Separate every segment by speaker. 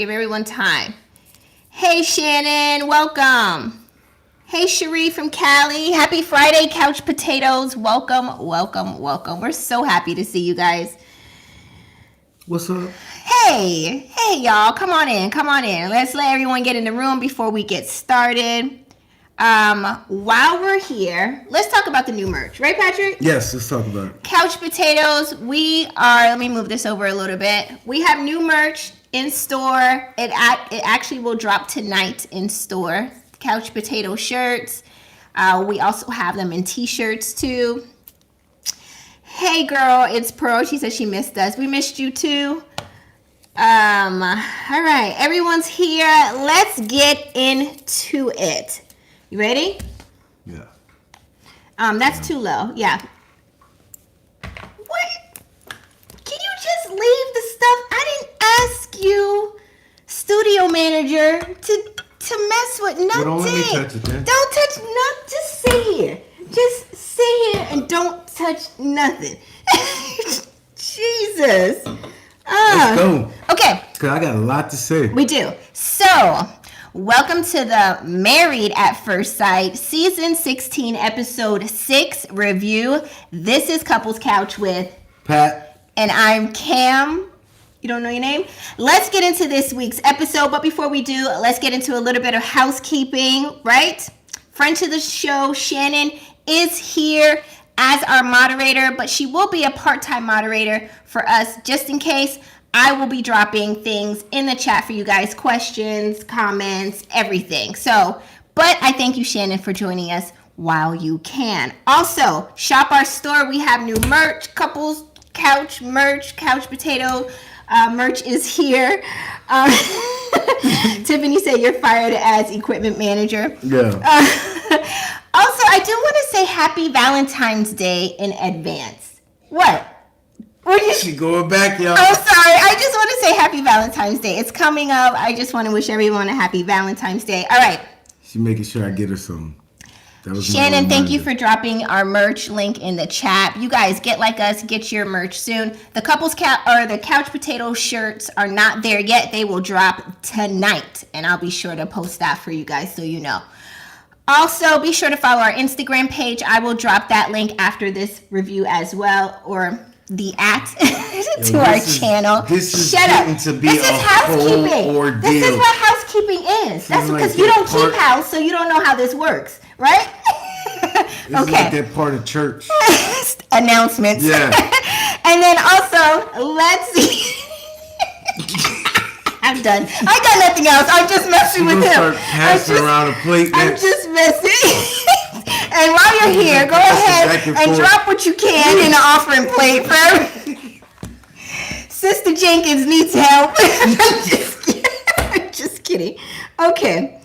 Speaker 1: Give everyone time. Hey, Shannon, welcome. Hey, Cherie from Cali. Happy Friday, Couch Potatoes. Welcome. We're so happy to see you guys.
Speaker 2: What's up?
Speaker 1: Hey, y'all. Come on in. Let's let everyone get in the room before we get started. While we're here, let's talk about the new merch. Right, Patrick?
Speaker 2: Yes, let's talk about it.
Speaker 1: Couch Potatoes. Let me move this over a little bit. We have new merch in store. It actually will drop tonight in store. Couch Potato shirts. We also have them in t-shirts too. Hey girl, it's Pearl. She said she missed us. We missed you too. All right, everyone's here. Let's get into it. You ready?
Speaker 2: Yeah.
Speaker 1: That's too low. Yeah. What? Can you just leave the stuff? I didn't ask you, studio manager, to mess with nothing.
Speaker 2: Well, don't let me touch it then.
Speaker 1: Don't touch nothing. Just sit here. Just sit here and don't touch nothing. Jesus.
Speaker 2: Let's go.
Speaker 1: Okay.
Speaker 2: Because I got a lot to say.
Speaker 1: We do. So, welcome to the Married at First Sight Season 16, Episode 6 review. This is Couples Couch with
Speaker 2: Pat.
Speaker 1: And I'm Cam. You don't know your name? Let's get into this week's episode. But before we do, let's get into a little bit of housekeeping, right? Friend to the show, Shannon, is here as our moderator, but she will be a part-time moderator for us just in case. I will be dropping things in the chat for you guys, questions, comments, everything. So, but I thank you, Shannon, for joining us while you can. Also, shop our store. We have new merch, couples couch merch, couch potato merch is here. Tiffany said you're fired as equipment manager.
Speaker 2: Yeah.
Speaker 1: Also, I do want to say happy Valentine's Day in advance. What?
Speaker 2: She going back, y'all.
Speaker 1: Oh, sorry. I just want to say happy Valentine's Day. It's coming up. I just want to wish everyone a happy Valentine's Day. All right.
Speaker 2: She making sure I get her something.
Speaker 1: Shannon, thank you for dropping our merch link in the chat. You guys get like us, get your merch soon. The the couch potato shirts are not there yet. They will drop tonight, and I'll be sure to post that for you guys so you know. Also, be sure to follow our Instagram page. I will drop that link after this review as well, or the to our channel.
Speaker 2: Shut up. This is
Speaker 1: housekeeping. This is what housekeeping is. That's because you don't keep house, so you don't know how this works, right?
Speaker 2: This is like that part of church.
Speaker 1: Announcements.
Speaker 2: Yeah.
Speaker 1: And then also, let's see. I'm done. I got nothing else. I'm just messing with him.
Speaker 2: Start passing around a plate.
Speaker 1: I'm just messing. And while you're here, go ahead and drop what you can in the offering plate for Sister Jenkins needs help. I'm just kidding. Okay.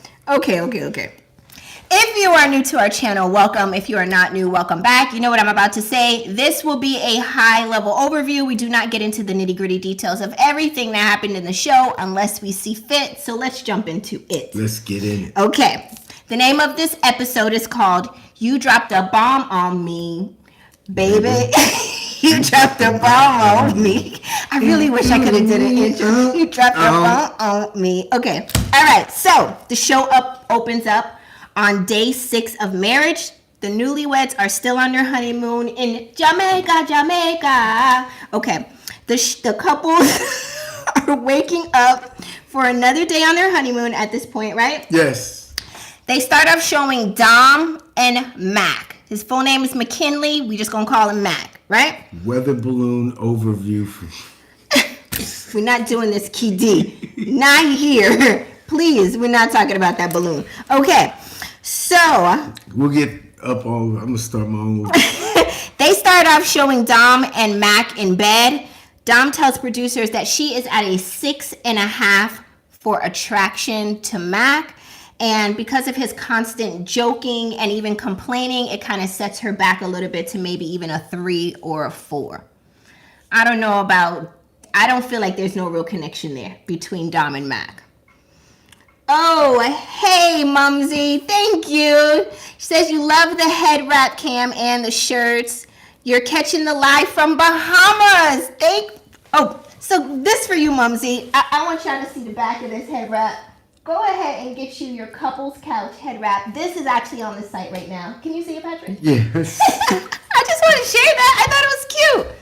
Speaker 1: If you are new to our channel, welcome. If you are not new, welcome back. You know what I'm about to say. This will be a high-level overview. We do not get into the nitty-gritty details of everything that happened in the show unless we see fit. So let's jump into it.
Speaker 2: Let's get in it.
Speaker 1: Okay. The name of this episode is called You Dropped a Bomb on Me, Baby. You dropped a bomb on me. I really wish I could have did an intro. You dropped a bomb on me. Okay. All right. So the show opens up on day 6 of marriage. The newlyweds are still on their honeymoon in Jamaica. Okay. The couples are waking up for another day on their honeymoon at this point, right?
Speaker 2: Yes.
Speaker 1: They start off showing Dom and Mac. His full name is McKinley. We just gonna call him Mac, right?
Speaker 2: Weather balloon overview.
Speaker 1: We're not doing this, Key D. Not here. Please, we're not talking about that balloon. Okay, so
Speaker 2: we'll get up on. I'm gonna start my own.
Speaker 1: They start off showing Dom and Mac in bed. Dom tells producers that she is at a 6.5 for attraction to Mac. And because of his constant joking and even complaining, it kind of sets her back a little bit to maybe even a 3 or a 4. I don't feel like there's no real connection there between Dom and Mac. Oh, hey, Mumsy. Thank you. She says you love the head wrap, Cam, and the shirts. You're catching the live from Bahamas. So this for you, Mumsy. I want y'all to see the back of this head wrap. Go ahead and get you your couples couch head wrap. This is actually on the site right now. Can you see it, Patrick?
Speaker 2: Yes.
Speaker 1: I just want to share that. I thought it was cute.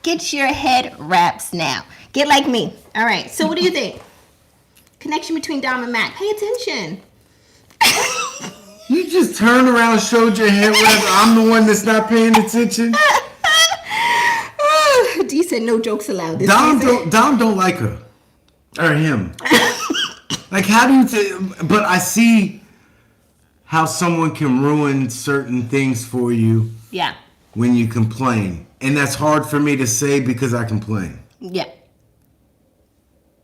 Speaker 1: Get your head wraps now. Get like me. All right. So what do you think? Connection between Dom and Matt. Pay attention.
Speaker 2: You just turned around and showed your head wrap. I'm the one that's not paying attention.
Speaker 1: D said no jokes allowed.
Speaker 2: Dom don't like her. Or him. Like, how do you... but I see how someone can ruin certain things for you.
Speaker 1: Yeah.
Speaker 2: When you complain. And that's hard for me to say because I complain.
Speaker 1: Yeah.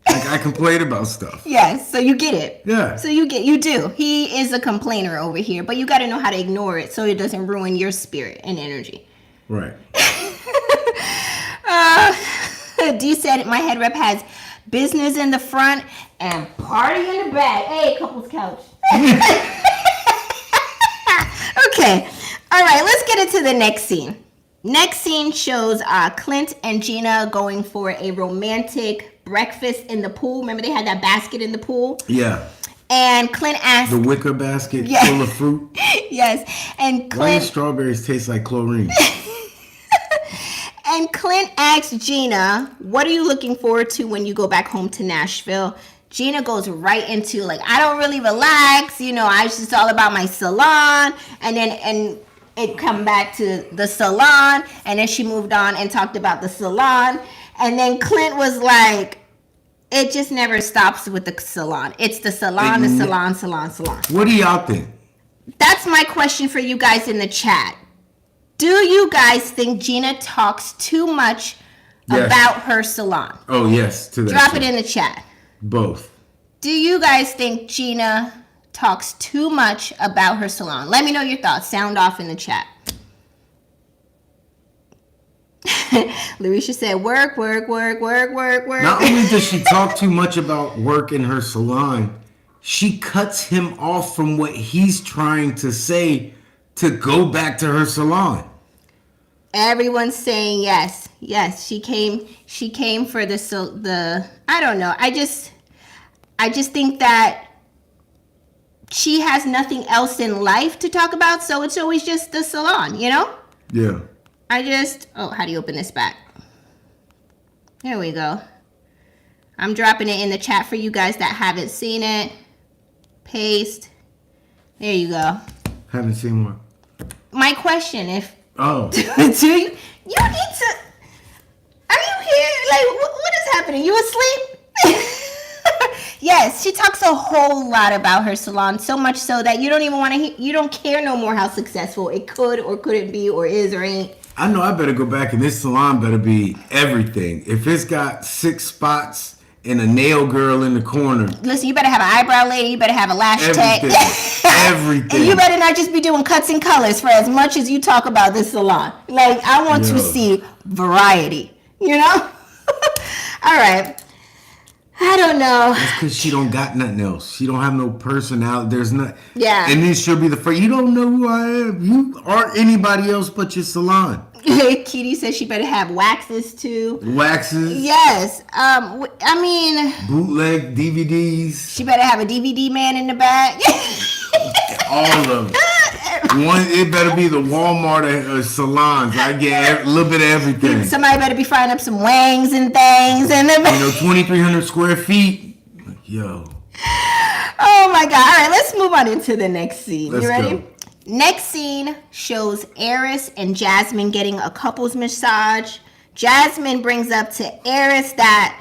Speaker 2: Like, I complain about stuff.
Speaker 1: Yes, so you get it.
Speaker 2: Yeah.
Speaker 1: So you do. He is a complainer over here, but you got to know how to ignore it so it doesn't ruin your spirit and energy.
Speaker 2: Right.
Speaker 1: D said my head wrap has business in the front and party in the back. Hey, couples couch. Okay. All right, let's get into the next scene. Next scene shows Clint and Gina going for a romantic breakfast in the pool. Remember they had that basket in the pool?
Speaker 2: Yeah.
Speaker 1: And Clint asked...
Speaker 2: The wicker basket full of fruit?
Speaker 1: Yes. And Clint...
Speaker 2: Why do strawberries taste like chlorine?
Speaker 1: And Clint asked Gina, what are you looking forward to when you go back home to Nashville? Gina goes right into, like, I don't really relax. You know, I was just all about my salon. And it come back to the salon. And then she moved on and talked about the salon. And then Clint was like, it just never stops with the salon. It's the salon, the salon, salon, salon.
Speaker 2: What do y'all think?
Speaker 1: That's my question for you guys in the chat. Do you guys think Gina talks too much about her salon?
Speaker 2: Oh, yes. To that.
Speaker 1: Drop it in the chat.
Speaker 2: Both.
Speaker 1: Do you guys think Gina talks too much about her salon? Let me know your thoughts. Sound off in the chat. Larisha said, work, work, work, work, work, work.
Speaker 2: Not only does she talk too much about work in her salon, she cuts him off from what he's trying to say to go back to her salon.
Speaker 1: Everyone's saying yes. Yes, she came for the I don't know. I just think that she has nothing else in life to talk about, so it's always just the salon, you know?
Speaker 2: Yeah.
Speaker 1: How do you open this back? There we go. I'm dropping it in the chat for you guys that haven't seen it. Paste. There you go.
Speaker 2: Haven't seen one.
Speaker 1: My question, do you need to, are you here? Like, what is happening? You asleep? Yes, she talks a whole lot about her salon, so much so that you don't even want to you don't care no more how successful it could or couldn't be or is or ain't.
Speaker 2: I know I better go back, and this salon better be everything. If it's got 6 spots and a nail girl in the corner.
Speaker 1: Listen, you better have an eyebrow lady. You better have a lash tech.
Speaker 2: Everything.
Speaker 1: And you better not just be doing cuts and colors for as much as you talk about this salon. Like, I want to see variety, you know? All right. I don't know.
Speaker 2: That's because she don't got nothing else. She don't have no personality. There's not.
Speaker 1: Yeah.
Speaker 2: And then she'll be the first. You don't know who I am. You aren't anybody else but your salon.
Speaker 1: Kitty says she better have waxes too.
Speaker 2: Waxes.
Speaker 1: Yes. I mean.
Speaker 2: Bootleg DVDs.
Speaker 1: She better have a DVD man in the back.
Speaker 2: All of them. It better be the Walmart salons. I get a little bit of everything.
Speaker 1: Somebody better be frying up some wangs and things. And
Speaker 2: 2,300 square feet. Yo.
Speaker 1: Oh my God. All right, let's move on into the next scene.
Speaker 2: Let's
Speaker 1: you ready?
Speaker 2: Go.
Speaker 1: Next scene shows Eris and Jasmine getting a couples massage. Jasmine brings up to Eris that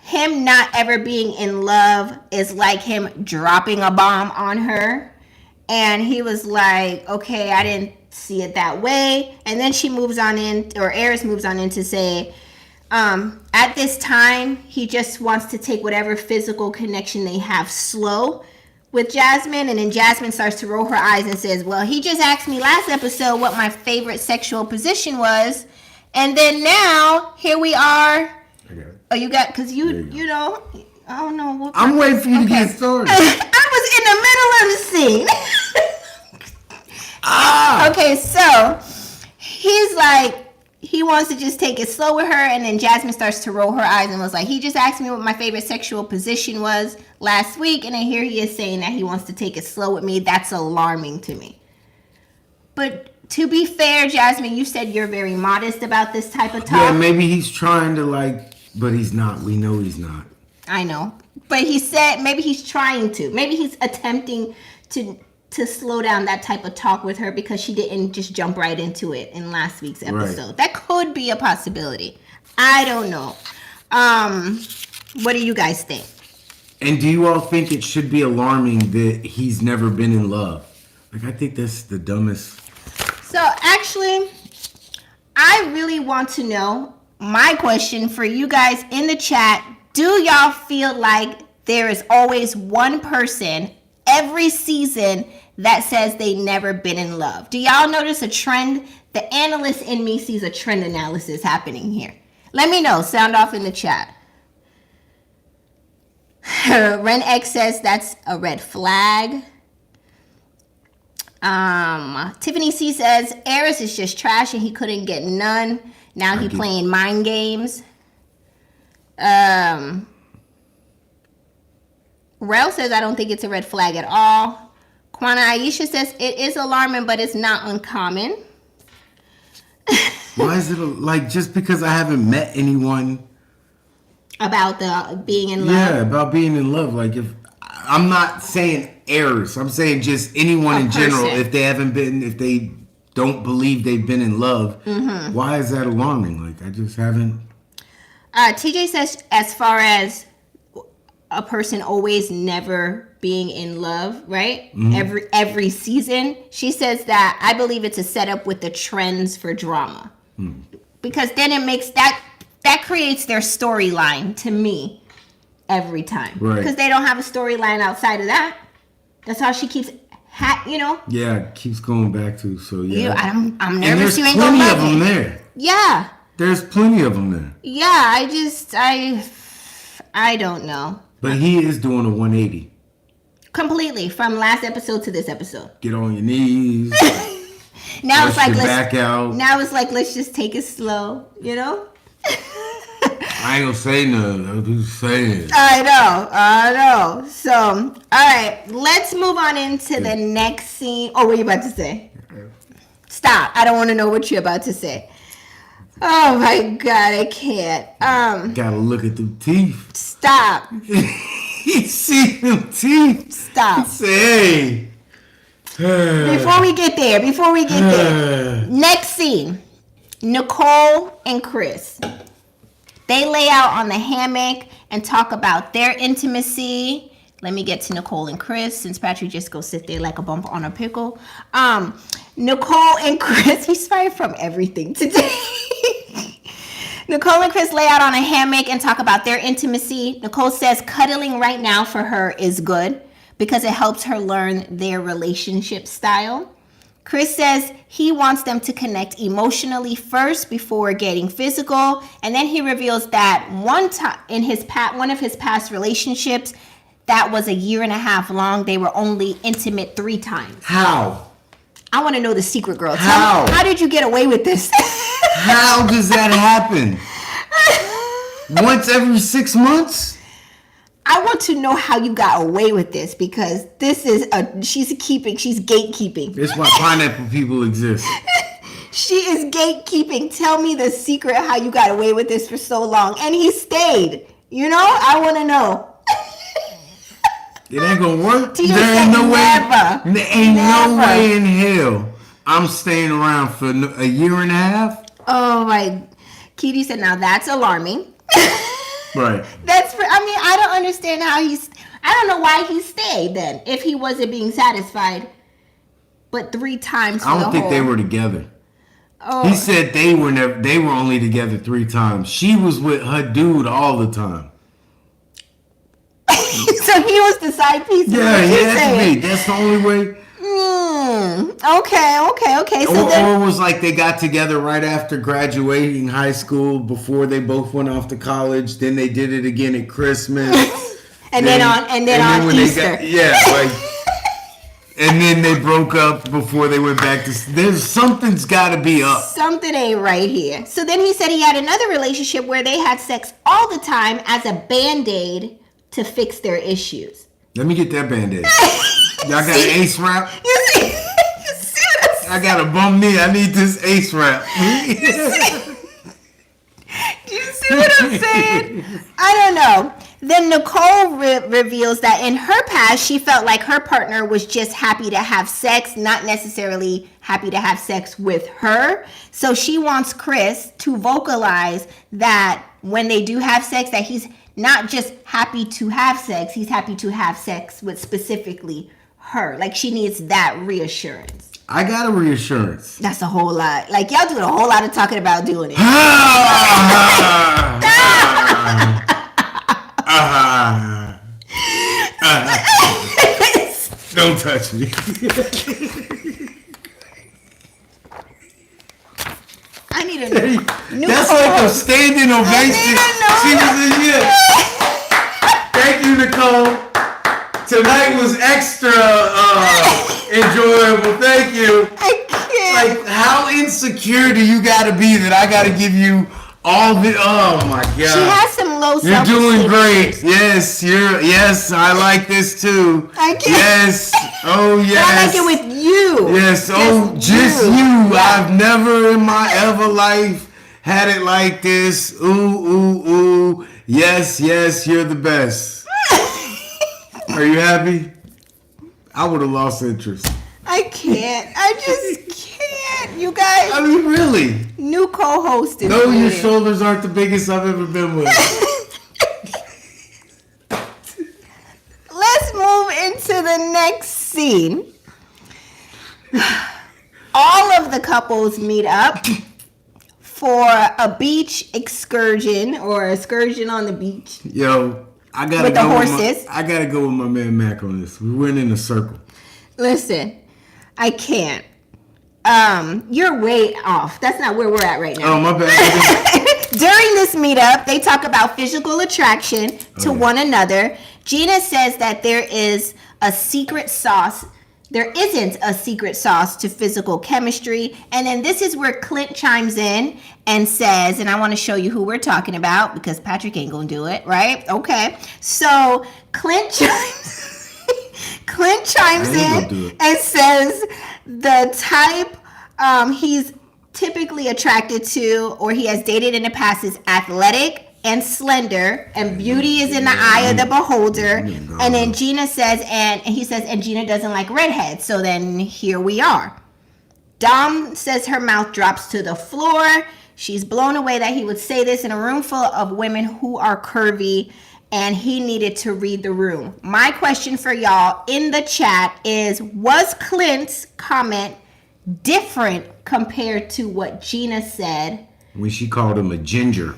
Speaker 1: him not ever being in love is like him dropping a bomb on her. And he was like, okay, I didn't see it that way. And then she moves on in, or Eris moves on in to say, at this time, he just wants to take whatever physical connection they have slow with Jasmine. And then Jasmine starts to roll her eyes and says, well, he just asked me last episode what my favorite sexual position was. And then now, here we are. Oh, you got, because you know, I don't know what.
Speaker 2: I'm waiting for you to get started.
Speaker 1: I was in the middle of the scene. Okay, so he's like, he wants to just take it slow with her, and then Jasmine starts to roll her eyes and was like, he just asked me what my favorite sexual position was last week, and then here he is saying that he wants to take it slow with me. That's alarming to me. But to be fair, Jasmine, you said you're very modest about this type of talk.
Speaker 2: Yeah, maybe he's trying to but he's not. We know he's not.
Speaker 1: I know. But he said maybe he's trying to. Maybe he's attempting to slow down that type of talk with her because she didn't just jump right into it in last week's episode. Right. That could be a possibility. I don't know. What do you guys think?
Speaker 2: And do you all think it should be alarming that he's never been in love? I think that's the dumbest.
Speaker 1: So actually, I really want to know, my question for you guys in the chat, do y'all feel like there is always one person every season that says they never been in love? Do y'all notice a trend? The analyst in me sees a trend analysis happening here. Let me know. Sound off in the chat. Ren X says that's a red flag. Tiffany C says Eris is just trash and he couldn't get none. Now he playing mind games. Rel says I don't think it's a red flag at all. Kwana Aisha says it is alarming, but it's not uncommon.
Speaker 2: Why is it just because I haven't met anyone
Speaker 1: about the being in love?
Speaker 2: Yeah, about being in love. If I'm not saying Eris, I'm saying just anyone in general. If they don't believe they've been in love, why is that alarming? I just haven't.
Speaker 1: TJ says as far as a person always never being in love, right? Every season, she says that I believe it's a setup with the trends for drama, because then it makes that creates their storyline to me every time, right? Because they don't have a storyline outside of that. That's how she keeps,
Speaker 2: Yeah, it keeps going back to
Speaker 1: I'm nervous you ain't gonna love
Speaker 2: them there.
Speaker 1: Yeah,
Speaker 2: there's plenty of them there.
Speaker 1: Yeah, I don't know.
Speaker 2: But he is doing a 180.
Speaker 1: Completely, from last episode to this episode.
Speaker 2: Get on your knees.
Speaker 1: Now it's like
Speaker 2: back out.
Speaker 1: Now it's like let's just take it slow,
Speaker 2: I ain't gonna say nothing. I'm just saying.
Speaker 1: I know. So, all right, let's move on into the next scene. Oh, what are you about to say? Stop. I don't want to know what you're about to say. Oh my God, I can't.
Speaker 2: Gotta look at them teeth.
Speaker 1: Stop.
Speaker 2: You see them teeth.
Speaker 1: Stop.
Speaker 2: Say.
Speaker 1: Before we get there. Next scene. Nicole and Chris. They lay out on the hammock and talk about their intimacy. Let me get to Nicole and Chris, since Patrick just go sit there like a bump on a pickle. Nicole and Chris, he's fired from everything today. Nicole and Chris lay out on a hammock and talk about their intimacy. Nicole says cuddling right now for her is good because it helps her learn their relationship style. Chris says he wants them to connect emotionally first before getting physical. And then he reveals that one time in one of his past relationships, that was 1.5 years long, they were only intimate 3 times.
Speaker 2: How?
Speaker 1: I want to know the secret, girl. Tell me, how did you get away with this?
Speaker 2: How does that happen? Once every 6 months?
Speaker 1: I want to know how you got away with this, because this is she's gatekeeping.
Speaker 2: That's why pineapple people exist.
Speaker 1: She is gatekeeping. Tell me the secret how you got away with this for so long. And he stayed. I want to know.
Speaker 2: It ain't gonna work.
Speaker 1: There ain't no way.
Speaker 2: There ain't no way in hell I'm staying around for 1.5 years.
Speaker 1: Oh my. Kitty said, now that's alarming.
Speaker 2: Right.
Speaker 1: I don't understand how I don't know why he stayed then if he wasn't being satisfied. But 3 times.
Speaker 2: I don't think they were together. Oh. He said they were only together 3 times. She was with her dude all the time.
Speaker 1: So he was the side piece.
Speaker 2: Yeah, that's me. That's the only way.
Speaker 1: Okay. So
Speaker 2: or it was like they got together right after graduating high school, before they both went off to college. Then they did it again at Christmas.
Speaker 1: and then on Easter.
Speaker 2: And then they broke up before they went back to. There's something's got to be up.
Speaker 1: Something ain't right here. So then he said he had another relationship where they had sex all the time as a Band-Aid to fix their issues.
Speaker 2: Let me get that Band-Aid. Y'all got an ace wrap?
Speaker 1: You see what I'm
Speaker 2: I got a bum knee. I need this ace wrap.
Speaker 1: Do you see what I'm saying? I don't know. Then Nicole reveals that in her past, she felt like her partner was just happy to have sex, not necessarily happy to have sex with her. So she wants Chris to vocalize that when they do have sex, that he's not just happy to have sex, he's happy to have sex with specifically her. Like, she needs that reassurance.
Speaker 2: I got a reassurance.
Speaker 1: That's a whole lot. Like, y'all doing a whole lot of talking about doing it.
Speaker 2: Don't touch me.
Speaker 1: I need a new
Speaker 2: That's like a standing ovation. She was in here. Thank you, Nicole. Tonight was extra enjoyable. Thank you.
Speaker 1: I can't.
Speaker 2: Like, how insecure do you got to be that I got to give you all the? Oh my God.
Speaker 1: She has some low
Speaker 2: You're
Speaker 1: self-esteem.
Speaker 2: doing great. Yes, yes. I like this too.
Speaker 1: I can't.
Speaker 2: Yes. Oh yes.
Speaker 1: I like it with you.
Speaker 2: Yes. Just you.
Speaker 1: Yeah.
Speaker 2: I've never in my ever life had it like this. Ooh. Yes. You're the best. Are you happy? I would have lost interest.
Speaker 1: I can't. I just can't. You guys.
Speaker 2: I mean, really.
Speaker 1: New co-host is
Speaker 2: No, your
Speaker 1: weird.
Speaker 2: shoulders aren't the biggest I've ever been with.
Speaker 1: Let's move into the next scene. All of the couples meet up for a beach excursion or excursion on the beach.
Speaker 2: Yo, I gotta
Speaker 1: With the
Speaker 2: go
Speaker 1: horses.
Speaker 2: I gotta go with my man Mac on this. We went in a circle.
Speaker 1: Listen, I can't. You're way off. That's not where we're at right now.
Speaker 2: Oh, my bad.
Speaker 1: During this meetup, they talk about physical attraction to one another. Gina says that there is a secret sauce. There isn't a secret sauce to physical chemistry. And then this is where Clint chimes in and says, and I want to show you who we're talking about because Patrick ain't going to do it, right? Okay. So Clint chimes in and says the type he's typically attracted to or he has dated in the past is athletic and slender, and beauty is in the eye of the beholder. And then Gina says, and he says, and Gina doesn't like redheads. So then here we are. Dom says her mouth drops to the floor. She's blown away that he would say this in a room full of women who are curvy, and he needed to read the room. My question for y'all in the chat is, was Clint's comment different compared to what Gina said?
Speaker 2: When she called him a ginger.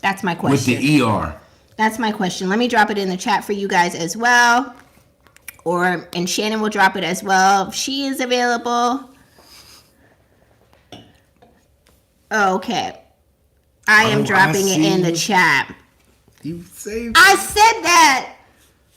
Speaker 1: That's my question.
Speaker 2: With the ER.
Speaker 1: That's my question. Let me drop it in the chat for you guys as well. And Shannon will drop it as well if she is available. Okay. I am dropping it in the chat.
Speaker 2: You saved
Speaker 1: I said that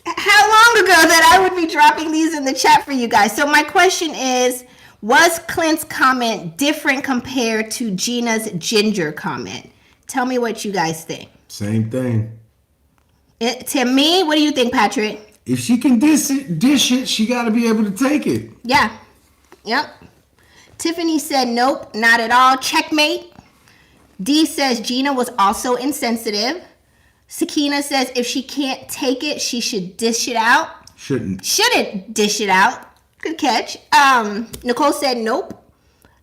Speaker 1: how long ago that I would be dropping these in the chat for you guys. So my question is, was Clint's comment different compared to Gina's ginger comment? Tell me what you guys think.
Speaker 2: Same thing.
Speaker 1: To me, what do you think, Patrick?
Speaker 2: If she can dish it, she got to be able to take it.
Speaker 1: Yeah. Yep. Tiffany said, nope, not at all. Checkmate. D says Gina was also insensitive. Sakina says if she can't take it, she should dish it out.
Speaker 2: Shouldn't
Speaker 1: dish it out. Good catch. Nicole said nope.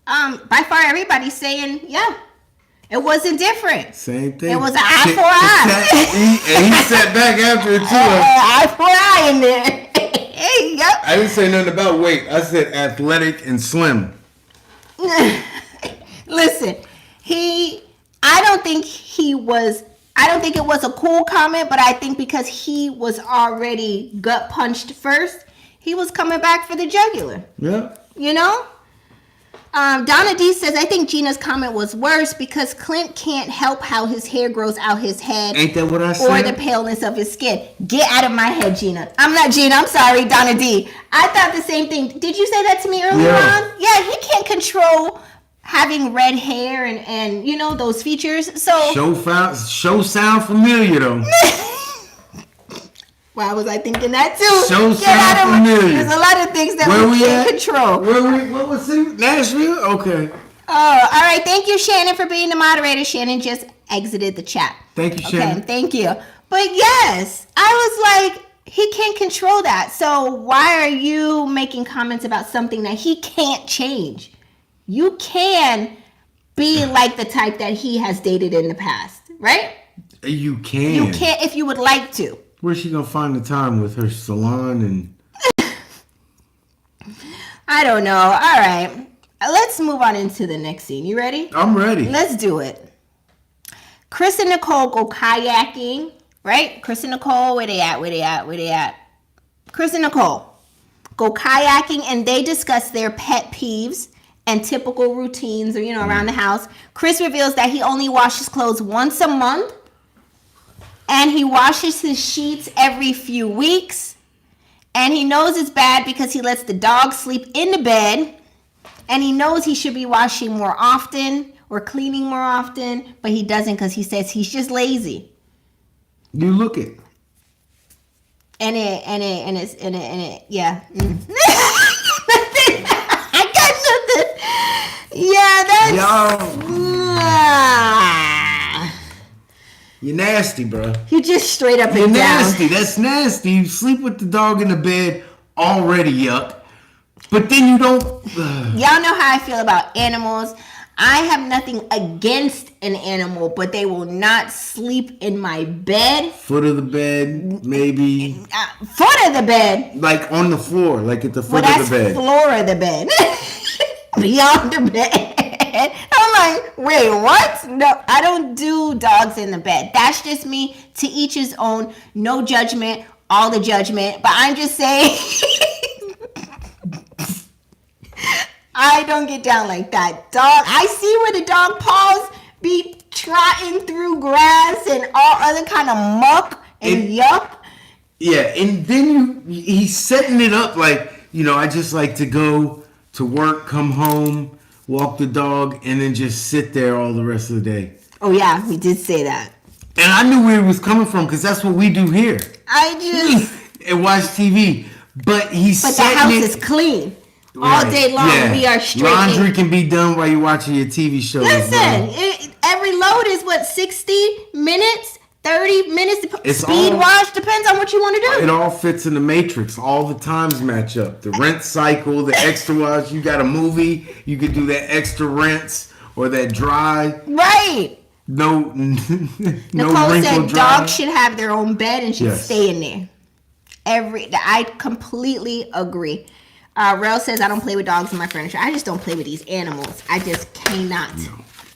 Speaker 1: By far everybody's saying yeah. It wasn't different.
Speaker 2: Same thing.
Speaker 1: It was an eye for eye.
Speaker 2: And he sat back after it too.
Speaker 1: Eye for eye in there. Hey, yep.
Speaker 2: I didn't say nothing about weight. I said athletic and slim.
Speaker 1: Listen, I don't think it was a cool comment, but I think because he was already gut punched first, he was coming back for the jugular.
Speaker 2: Yeah.
Speaker 1: You know? Donna D says, I think Gina's comment was worse because Clint can't help how his hair grows out his head.
Speaker 2: Ain't that what I said?
Speaker 1: Or the paleness of his skin. Get out of my head, Gina. I'm not Gina. I'm sorry, Donna D. I thought the same thing. Did you say that to me earlier on? Yeah, he can't control having red hair and you know, those features. So
Speaker 2: show sound familiar, though.
Speaker 1: Why was I thinking that too?
Speaker 2: Get out of familiar.
Speaker 1: There's a lot of things that we can't control.
Speaker 2: What was it? Nashville? Okay.
Speaker 1: Oh, all right. Thank you, Shannon, for being the moderator. Shannon just exited the chat.
Speaker 2: Thank you, Shannon.
Speaker 1: Okay, thank you. But yes, I was like, he can't control that. So why are you making comments about something that he can't change? You can be like the type that he has dated in the past, right?
Speaker 2: You can.
Speaker 1: You can if you would like to.
Speaker 2: Where's she gonna find the time with her salon and?
Speaker 1: I don't know. All right, let's move on into the next scene. You ready?
Speaker 2: I'm ready.
Speaker 1: Let's do it. Chris and Nicole go kayaking, right? Chris and Nicole, where they at? Chris and Nicole go kayaking, and they discuss their pet peeves and typical routines, or around the house. Chris reveals that he only washes clothes once a month. And he washes his sheets every few weeks. And he knows it's bad because he lets the dog sleep in the bed. And he knows he should be washing more often or cleaning more often. But he doesn't because he says he's just lazy.
Speaker 2: You look it.
Speaker 1: And it, yeah. I got nothing. Yeah, that's...
Speaker 2: You're nasty, bro.
Speaker 1: You just straight up and
Speaker 2: You're
Speaker 1: down.
Speaker 2: nasty. That's nasty. You sleep with the dog in the bed, already yuck. But then you don't...
Speaker 1: Y'all know how I feel about animals. I have nothing against an animal, but they will not sleep in my bed.
Speaker 2: Foot of the bed, maybe.
Speaker 1: Foot of the bed?
Speaker 2: Like on the floor, like at the foot of the bed.
Speaker 1: Floor of the bed. Beyond the bed. I'm like, wait, what? No, I don't do dogs in the bed. That's just me. To each his own. No judgment. All the judgment. But I'm just saying... I don't get down like that. Dog, I see where the dog paws be trotting through grass and all other kind of muck and yuck.
Speaker 2: Yeah, and then he's setting it up like, I just like to go to work, come home, walk the dog, and then just sit there all the rest of the day.
Speaker 1: Oh, yeah, we did say that.
Speaker 2: And I knew where it was coming from because that's what we do here.
Speaker 1: I just...
Speaker 2: and watch TV. But
Speaker 1: the house is clean. All day long, we are straight.
Speaker 2: Laundry can be done while you're watching your TV show.
Speaker 1: Listen, every load is 60 minutes, 30 minutes. Speed wash depends on what you want to do.
Speaker 2: It all fits in the matrix. All the times match up. The rinse cycle, the extra wash. You got a movie, you could do that extra rinse or that dry.
Speaker 1: Right.
Speaker 2: No
Speaker 1: Nicole said
Speaker 2: dry.
Speaker 1: Dogs should have their own bed and should stay in there. I completely agree. Rel says, I don't play with dogs in my furniture. I just don't play with these animals. I just cannot. No.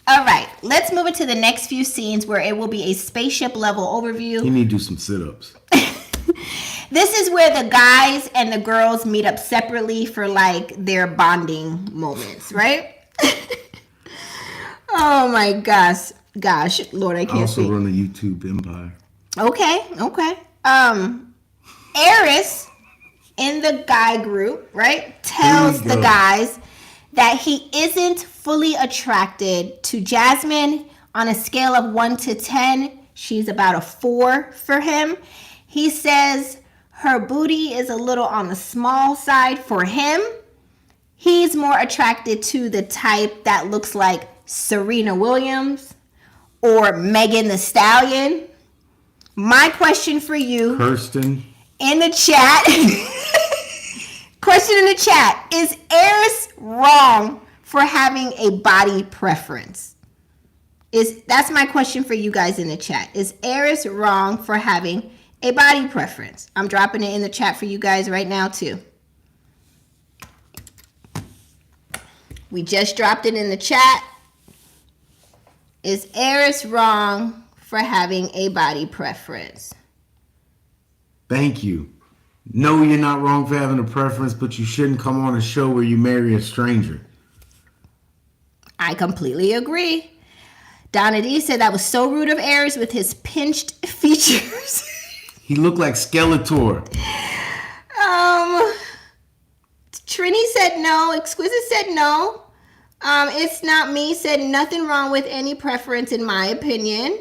Speaker 1: All right. Let's move it to the next few scenes where it will be a spaceship level overview.
Speaker 2: You need to do some sit-ups.
Speaker 1: This is where the guys and the girls meet up separately for like their bonding moments, right? Oh my gosh. Lord, I can't speak.
Speaker 2: I also run a YouTube empire.
Speaker 1: Okay. Eris in the guy group, right, tells the guys that he isn't fully attracted to Jasmine. On a scale of 1 to 10, she's about a 4 for him. He says her booty is a little on the small side for him. He's more attracted to the type that looks like Serena Williams or Megan Thee Stallion. My question for you...
Speaker 2: Kirsten.
Speaker 1: In the chat... Question in the chat. Is Eris wrong for having a body preference? That's my question for you guys in the chat. Is Eris wrong for having a body preference? I'm dropping it in the chat for you guys right now too. We just dropped it in the chat. Is Eris wrong for having a body preference?
Speaker 2: Thank you. No, you're not wrong for having a preference, but you shouldn't come on a show where you marry a stranger.
Speaker 1: I completely agree. Donna D said that was so rude of Aries with his pinched features.
Speaker 2: He looked like Skeletor.
Speaker 1: Trini said no. Exquisite said no. It's not me said nothing wrong with any preference in my opinion.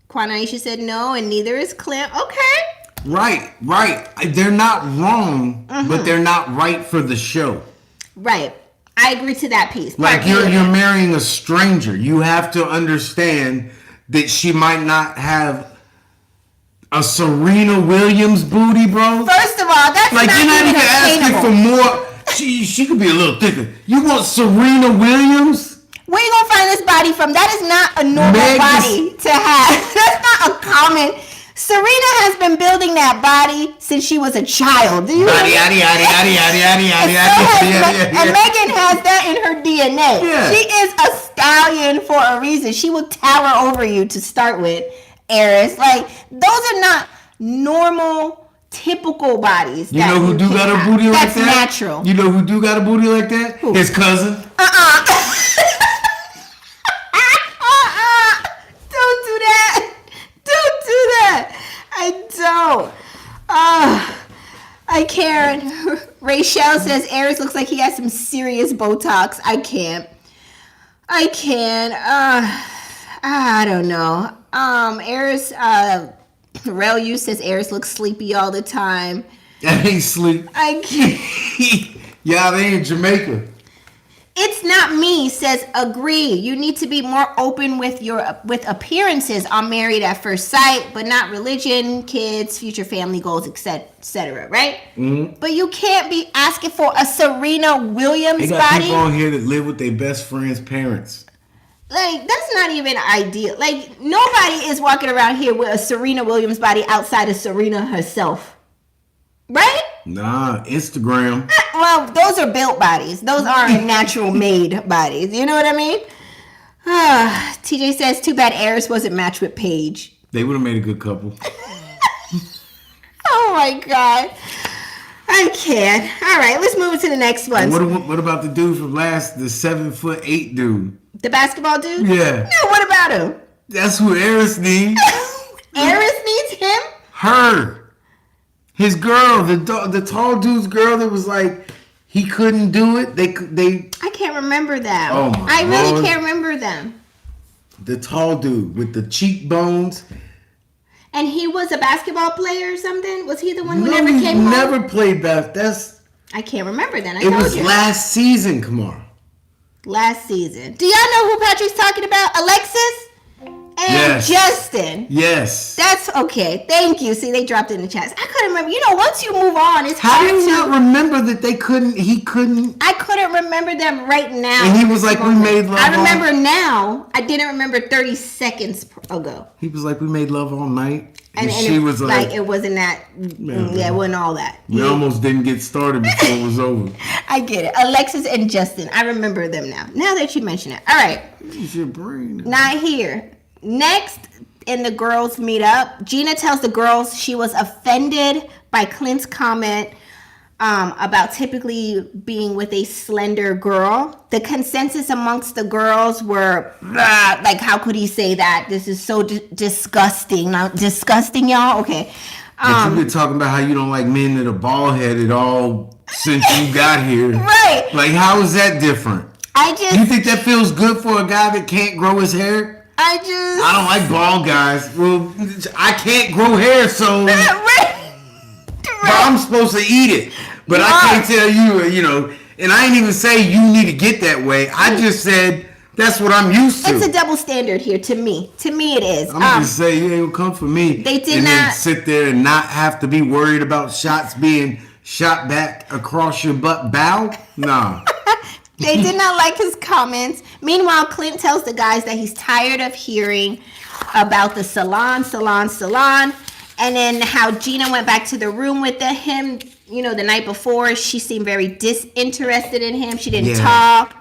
Speaker 1: Quanaisha said no, and neither is Clint. Okay.
Speaker 2: Right. They're not wrong, but they're not right for the show.
Speaker 1: Right. I agree to that piece.
Speaker 2: Like you're marrying a stranger. You have to understand that she might not have a Serena Williams booty, bro.
Speaker 1: First of all, that's
Speaker 2: like
Speaker 1: not
Speaker 2: you're not even asking for more. She could be a little thicker. You want Serena Williams?
Speaker 1: Where you gonna find this body from? That is not a normal body to have. That's not a common. Serena has been building that body since she was a child. Do you know? And Megan has that in her DNA. Yeah. She is a stallion for a reason. She will tower over you to start with, Eris. Like, those are not normal, typical bodies.
Speaker 2: You know who do got a booty like that?
Speaker 1: That's natural.
Speaker 2: You know who do got a booty like that? Who? His cousin.
Speaker 1: Don't do that. Don't do that. I don't. I can't. Rachel says Aries looks like he has some serious Botox. I can't. I don't know. Aries, Rel U says Aries looks sleepy all the time.
Speaker 2: That ain't sleep.
Speaker 1: I can't.
Speaker 2: Yeah, they in Jamaica.
Speaker 1: It's not me, says agree. You need to be more open with appearances on Married at First Sight, but not religion, kids, future family goals, etc. Right? Mm-hmm. But you can't be asking for a Serena Williams
Speaker 2: they got
Speaker 1: body.
Speaker 2: People on here that live with their best friend's parents.
Speaker 1: Like, that's not even ideal. Like, nobody is walking around here with a Serena Williams body outside of Serena herself. Right?
Speaker 2: Nah, Instagram.
Speaker 1: Well, those are built bodies. Those aren't natural made bodies. You know what I mean? TJ says, too bad Aries wasn't matched with Paige.
Speaker 2: They would have made a good couple.
Speaker 1: Oh my God. I can't. All right, let's move to the next one.
Speaker 2: What about the dude from the 7'8" dude?
Speaker 1: The basketball dude?
Speaker 2: Yeah.
Speaker 1: No, what about him?
Speaker 2: That's who Aries needs.
Speaker 1: Aries needs him?
Speaker 2: Her. His girl, the tall dude's girl that was like, he couldn't do it. They.
Speaker 1: I can't remember that.
Speaker 2: Oh my
Speaker 1: I really
Speaker 2: Lord.
Speaker 1: can't remember them.
Speaker 2: The tall dude with the cheekbones.
Speaker 1: And he was a basketball player or something? Was he the one who never came home?
Speaker 2: Never played basketball.
Speaker 1: I can't remember then.
Speaker 2: It was last season, Kamar.
Speaker 1: Last season. Do y'all know who Patrick's talking about? Alexis? And Justin.
Speaker 2: Yes.
Speaker 1: That's okay. Thank you. See, they dropped it in the chat. I couldn't remember. You know, once you move on, it's
Speaker 2: hard to... How do you not remember that he couldn't...
Speaker 1: I couldn't remember them right now.
Speaker 2: And he was like, we made love
Speaker 1: I remember now. I didn't remember 30 seconds ago.
Speaker 2: He was like, we made love all night. And she was like...
Speaker 1: it wasn't that... Yeah, it wasn't all that.
Speaker 2: We almost didn't get started before it was over.
Speaker 1: I get it. Alexis and Justin. I remember them now. Now that you mention it. All right.
Speaker 2: Use your brain.
Speaker 1: Not here. Next, in the girls meet up, Gina tells the girls she was offended by Clint's comment about typically being with a slender girl. The consensus amongst the girls were, like, how could he say that? This is so disgusting. Now, disgusting, y'all? Okay.
Speaker 2: But you've been talking about how you don't like men that are bald-headed all since you got here.
Speaker 1: Right.
Speaker 2: Like, how is that different? You think that feels good for a guy that can't grow his hair? I don't like bald guys. Well, I can't grow hair, so but I'm supposed to eat it. But I can't tell you, and I ain't even say you need to get that way. I just said that's what I'm used to.
Speaker 1: It's a double standard here to me. To me, it is.
Speaker 2: I'm just saying you ain't gonna come for me.
Speaker 1: They did
Speaker 2: and
Speaker 1: not
Speaker 2: then sit there and not have to be worried about shots being shot back across your bow. Nah.
Speaker 1: They did not like his comments. Meanwhile, Clint tells the guys that he's tired of hearing about the salon. And then how Gina went back to the room with him, the night before. She seemed very disinterested in him. She didn't talk.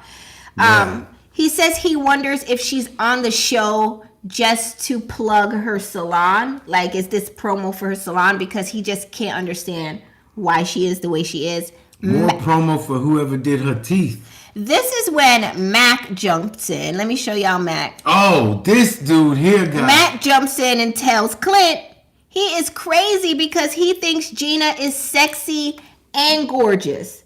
Speaker 1: He says he wonders if she's on the show just to plug her salon. Like, is this promo for her salon? Because he just can't understand why she is the way she is.
Speaker 2: More promo for whoever did her teeth.
Speaker 1: This is when Mac jumps in. Let me show y'all Mac.
Speaker 2: Oh, this dude here, guys.
Speaker 1: Mac jumps in and tells Clint he is crazy because he thinks Gina is sexy and gorgeous.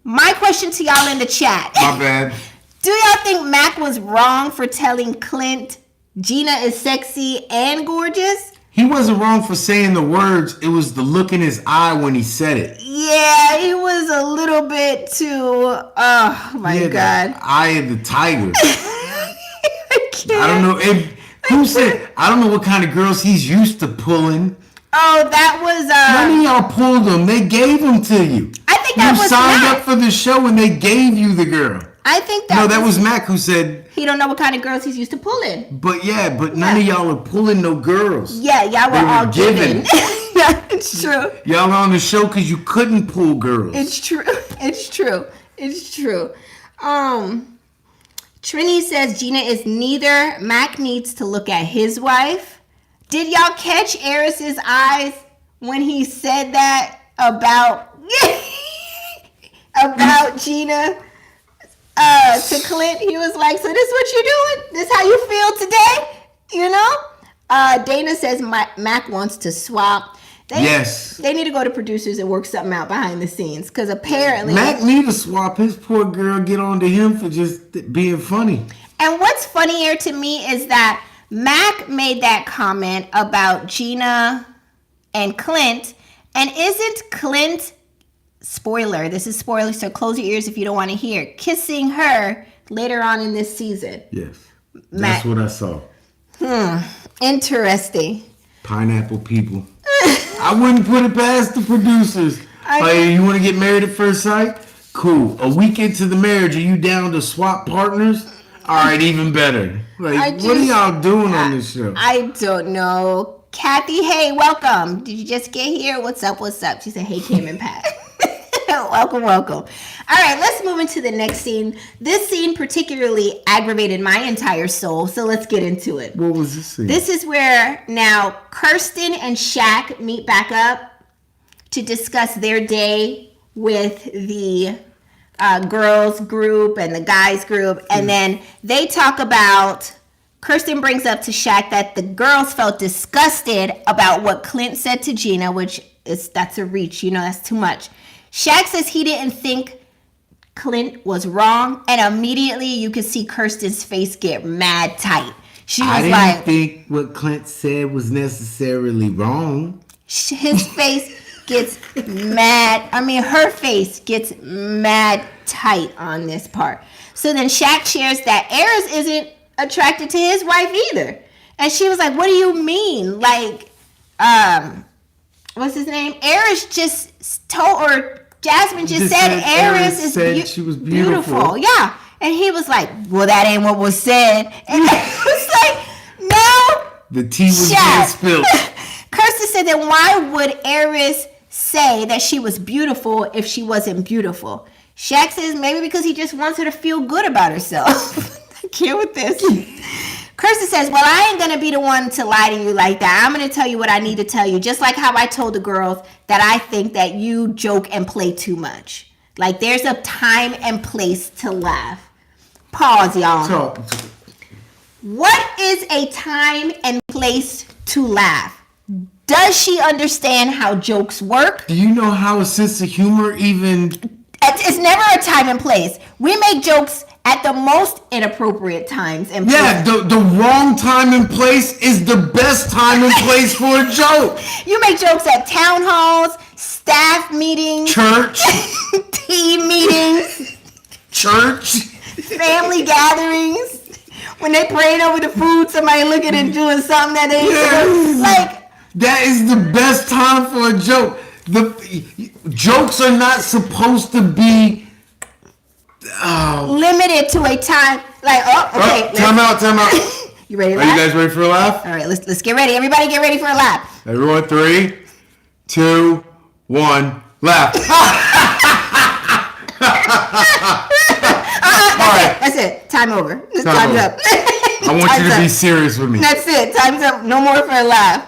Speaker 1: My question to y'all in the chat.
Speaker 2: My bad.
Speaker 1: Do y'all think Mac was wrong for telling Clint Gina is sexy and gorgeous?
Speaker 2: He wasn't wrong for saying the words. It was the look in his eye when he said it.
Speaker 1: Yeah, he was a little bit too. Oh my God!
Speaker 2: The eye of the tiger. I don't know. Who said? I don't know what kind of girls he's used to pulling.
Speaker 1: Oh, that was.
Speaker 2: None of y'all pulled them. They gave them to you.
Speaker 1: I think that was
Speaker 2: You signed
Speaker 1: Mac.
Speaker 2: up for the show and they gave you the girl.
Speaker 1: I think that.
Speaker 2: No, that was Mac who said.
Speaker 1: He don't know what kind of girls he's used to pulling.
Speaker 2: But none of y'all are pulling no girls.
Speaker 1: Yeah, y'all were all given. Yeah, it's true.
Speaker 2: Y'all on the show because you couldn't pull girls.
Speaker 1: It's true. It's true. It's true. Trini says Gina is neither. Mac needs to look at his wife. Did y'all catch Eris's eyes when he said that about Gina to Clint? He was like, so this is what you're doing? This how you feel today? You know? Dana says Mac wants to swap. They need to go to producers and work something out behind the scenes because apparently
Speaker 2: Mac need to swap. His poor girl get on to him for just being funny. And
Speaker 1: what's funnier to me is that Mac made that comment about Gina and Clint, and isn't Clint, spoiler, this is spoiler, so close your ears if you don't want to hear, kissing her later on in this season?
Speaker 2: Yes, that's what I saw.
Speaker 1: Interesting.
Speaker 2: Pineapple people. I wouldn't put it past the producers. You want to get married at first sight? Cool. A week into the marriage, are you down to swap partners? All right, even better. What are y'all doing on this show?
Speaker 1: I don't know. Kathy, hey, welcome. Did you just get here? What's up? What's up? She said, hey, Kim and Pat. Welcome. All right, let's move into the next scene. This scene particularly aggravated my entire soul, so let's get into it.
Speaker 2: What was this scene?
Speaker 1: This is where now Kirsten and Shaq meet back up to discuss their day with the girls group and the guys group, and then they talk about, Kirsten brings up to Shaq that the girls felt disgusted about what Clint said to Gina, that's a reach, that's too much. Shaq says he didn't think Clint was wrong, and immediately you could see Kirsten's face get mad tight. She was
Speaker 2: I didn't think what Clint said was necessarily wrong.
Speaker 1: His face gets mad. Her face gets mad tight on this part. So then Shaq shares that Eris isn't attracted to his wife either. And she was like, what do you mean? What's his name? Eris just told, or Jasmine just said Eris is
Speaker 2: she was beautiful.
Speaker 1: Yeah. And he was like, well, that ain't what was said. And I was like, no.
Speaker 2: The tea was being spilled.
Speaker 1: Kirsten said that why would Eris say that she was beautiful if she wasn't beautiful? Shaq says maybe because he just wants her to feel good about herself. I can't with this. Kirsten says, well, I ain't going to be the one to lie to you like that. I'm going to tell you what I need to tell you. Just like how I told the girls that I think that you joke and play too much. Like there's a time and place to laugh. Pause, y'all. What is a time and place to laugh? Does she understand how jokes work?
Speaker 2: Do you know how a sense of humor even...
Speaker 1: It's never a time and place. We make jokes at the most inappropriate times and places.
Speaker 2: Yeah, the wrong time and place is the best time and place for a joke.
Speaker 1: You make jokes at town halls, staff meetings,
Speaker 2: church,
Speaker 1: team meetings,
Speaker 2: church,
Speaker 1: family gatherings. When they praying over the food, somebody looking and doing something that they
Speaker 2: that is the best time for a joke. The jokes are not supposed to be
Speaker 1: limited to a time.
Speaker 2: Time out.
Speaker 1: You ready to
Speaker 2: laugh? Are you guys ready for a laugh?
Speaker 1: All right, let's get ready. Everybody get ready for a laugh.
Speaker 2: Everyone, 3, 2, 1, laugh.
Speaker 1: That's it. Time over. Time's up.
Speaker 2: I want you to be serious with me.
Speaker 1: That's it. Time's up. No more for a laugh.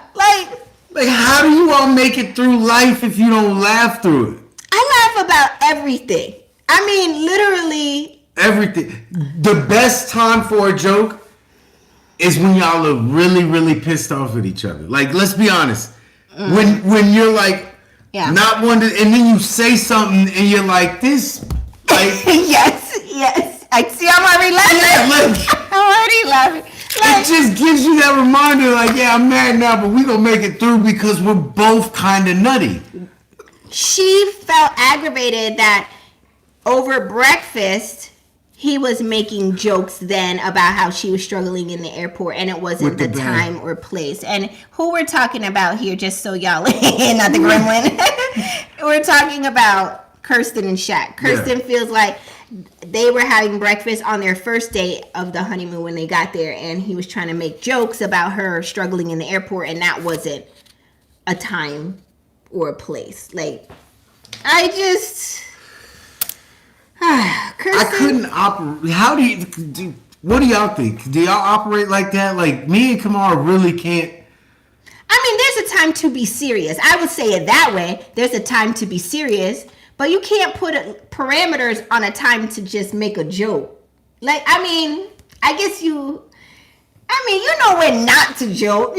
Speaker 2: Like, how do you all make it through life if you don't laugh through it?
Speaker 1: I laugh about everything. Literally,
Speaker 2: everything. The best time for a joke is when y'all are really, really pissed off at each other. Like, let's be honest. When you're like, not one to, and then you say something and you're like, this, like.
Speaker 1: yes. I see, I'm already laughing.
Speaker 2: Yeah, like.
Speaker 1: I'm already laughing. Like,
Speaker 2: it just gives you that reminder, like, yeah, I'm mad now, but we gonna make it through because we're both kind of nutty.
Speaker 1: She felt aggravated that over breakfast, he was making jokes then about how she was struggling in the airport and it wasn't the time or place. And who we're talking about here, just so y'all, not the gremlin, we're talking about Kirsten and Shaq. Kirsten feels like they were having breakfast on their first day of the honeymoon when they got there, and he was trying to make jokes about her struggling in the airport, and that wasn't a time or a place. Like, I just...
Speaker 2: I couldn't operate. How do you... what do y'all think? Do y'all operate like that? Like, me and Kamar really can't...
Speaker 1: I mean, there's a time to be serious. I would say it that way. There's a time to be serious. But you can't put parameters on a time to just make a joke. Like, I mean, I guess you know when not to joke,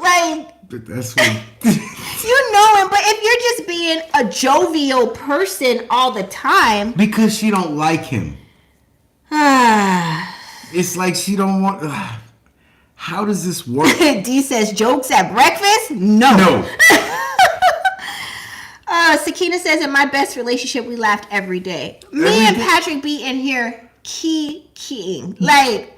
Speaker 1: like.
Speaker 2: But that's what.
Speaker 1: You know it, but if you're just being a jovial person all the time.
Speaker 2: Because she don't like him. It's like she don't want. How does this work?
Speaker 1: D says, jokes at breakfast? No. Sakina says, in my best relationship, we laughed every day. Me and Patrick be in here keying. Like,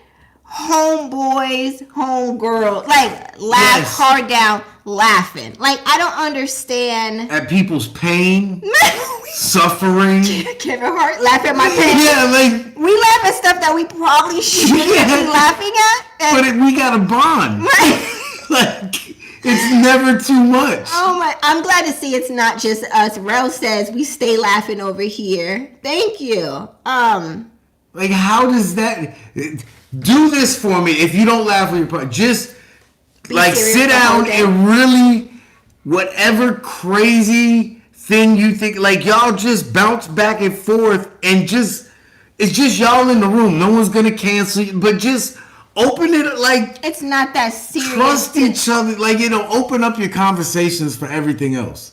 Speaker 1: homeboys, homegirl. Like, laugh hard down, laughing. Like, I don't understand.
Speaker 2: At people's pain, suffering.
Speaker 1: Kevin Hart, laugh at my pain.
Speaker 2: Yeah, like.
Speaker 1: We laugh at stuff that we probably shouldn't be laughing at.
Speaker 2: But we got a bond. Like. It's never too much.
Speaker 1: Oh my! I'm glad to see it's not just us. Rel says we stay laughing over here. Thank you.
Speaker 2: Like, how does that? Do this for me. If you don't laugh with your partner, just like sit down and really, whatever crazy thing you think, like y'all just bounce back and forth and just it's just y'all in the room. No one's gonna cancel you, but just. Open it like
Speaker 1: it's not that serious.
Speaker 2: Trust each other, like it'll open up your conversations for everything else.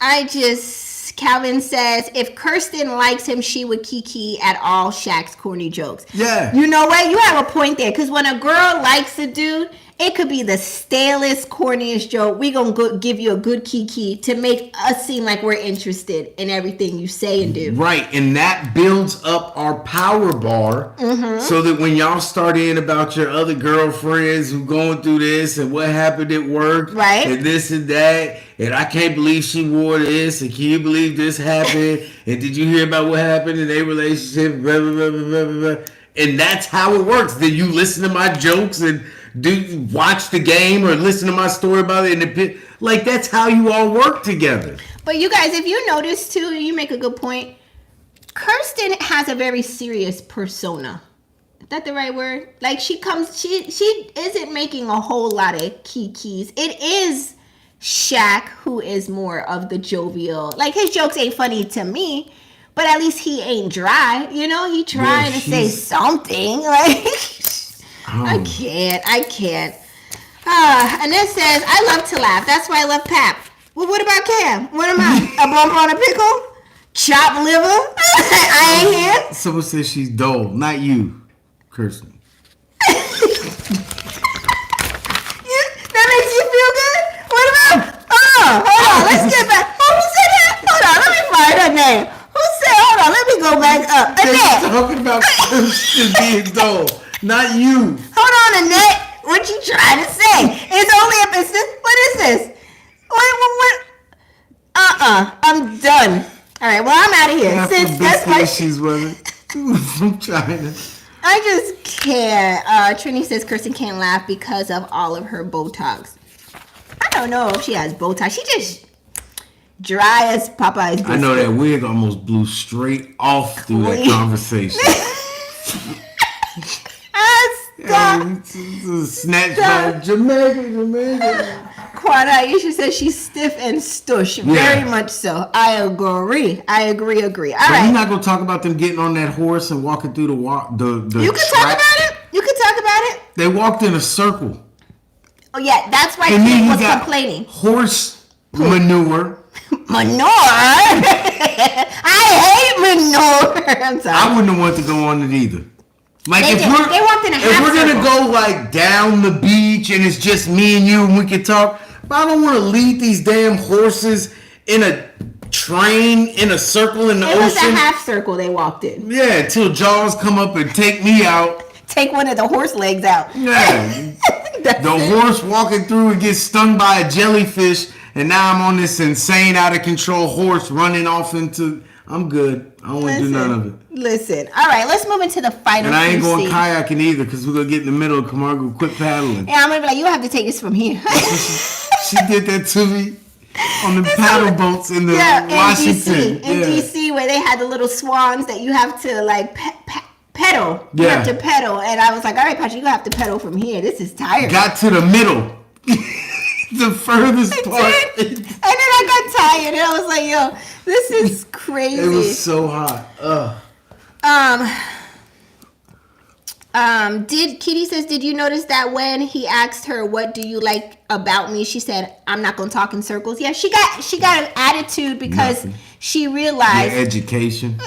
Speaker 1: Calvin says if Kirsten likes him, she would kiki at all Shaq's corny jokes.
Speaker 2: Yeah.
Speaker 1: You know what? You have a point there, because when a girl likes a dude, it could be the stalest, corniest joke. We gonna give you a good kiki to make us seem like we're interested in everything you say and do.
Speaker 2: Right, and that builds up our power bar, so that when y'all start in about your other girlfriends who going through this and what happened at work,
Speaker 1: right,
Speaker 2: and this and that, and I can't believe she wore this, and can you believe this happened, and did you hear about what happened in their relationship, blah, blah, blah, blah, blah, blah. And that's how it works. Then you listen to my jokes and watch the game or listen to my story about it in the pit. Like, that's how you all work together.
Speaker 1: But you guys, if you notice too, you make a good point. Kirsten has a very serious persona. Is that the right word? Like, she isn't making a whole lot of kikis. It is Shaq who is more of the jovial. Like, his jokes ain't funny to me, but at least he ain't dry. He trying to say something. Like, I can't. Annette says, I love to laugh. That's why I love Pap. Well, what about Cam? What am I? A bump on a pickle? Chopped liver? I ain't here.
Speaker 2: Someone says she's dull. Not you, Kirsten.
Speaker 1: That makes you feel good? What about? Hold on. Let's get back. Oh, who said that? Hold on. Let me find her name. Who said? Hold on. Let me go back up. Annette.
Speaker 2: They're talking about Kirsten being dull. Not you.
Speaker 1: Hold on, Annette. What you trying to say? It's only a business. What is this? What? I'm done. All right. Well, I'm out of here.
Speaker 2: Since that's my issues with it. I'm trying to.
Speaker 1: I just can't. Trini says Kirsten can't laugh because of all of her Botox. I don't know if she has Botox. She just dry as Popeye's biscuit.
Speaker 2: I know that wig almost blew straight off through that conversation.
Speaker 1: Stop.
Speaker 2: Snatch by Jamaica.
Speaker 1: Aisha says she's stiff and stush. Very much so. I agree. All right.
Speaker 2: You're not gonna talk about them getting on that horse and walking through the
Speaker 1: You can talk about it.
Speaker 2: They walked in a circle.
Speaker 1: Oh yeah, that's why Clint was complaining.
Speaker 2: Horse manure.
Speaker 1: Manure. I hate manure. I'm sorry.
Speaker 2: I wouldn't want to go on it either. Like
Speaker 1: they walked in a half
Speaker 2: if we're
Speaker 1: circle.
Speaker 2: gonna go like down the beach and it's just me and you and we can talk, but I don't want to lead these damn horses in a train in a circle in the ocean.
Speaker 1: It was a half circle they walked in.
Speaker 2: Yeah, until Jaws come up and take me out.
Speaker 1: Take one of the horse legs out.
Speaker 2: Yeah. The horse walking through and gets stung by a jellyfish, and now I'm on this insane, out of control horse running off into. I'm good. I don't want to do none of it.
Speaker 1: Listen. All right, let's move into the final.
Speaker 2: And I ain't going kayaking either because we're going to get in the middle of Camargo, quit paddling.
Speaker 1: Yeah, I'm going to be like, you have to take this from here.
Speaker 2: She did that to me on the paddle boats in the Washington.
Speaker 1: In DC, where they had the little swans that you have to like pedal. You have to pedal. And I was like, all right, Patrick, you have to pedal from here. This is tiring.
Speaker 2: Got to the middle. The furthest part.
Speaker 1: And then I got tired. And I was like, yo, this is crazy.
Speaker 2: It was so hot. Ugh.
Speaker 1: Kitty says, did you notice that when he asked her, what do you like about me? She said, I'm not going to talk in circles. Yeah, she got an attitude because she realized.
Speaker 2: Your education.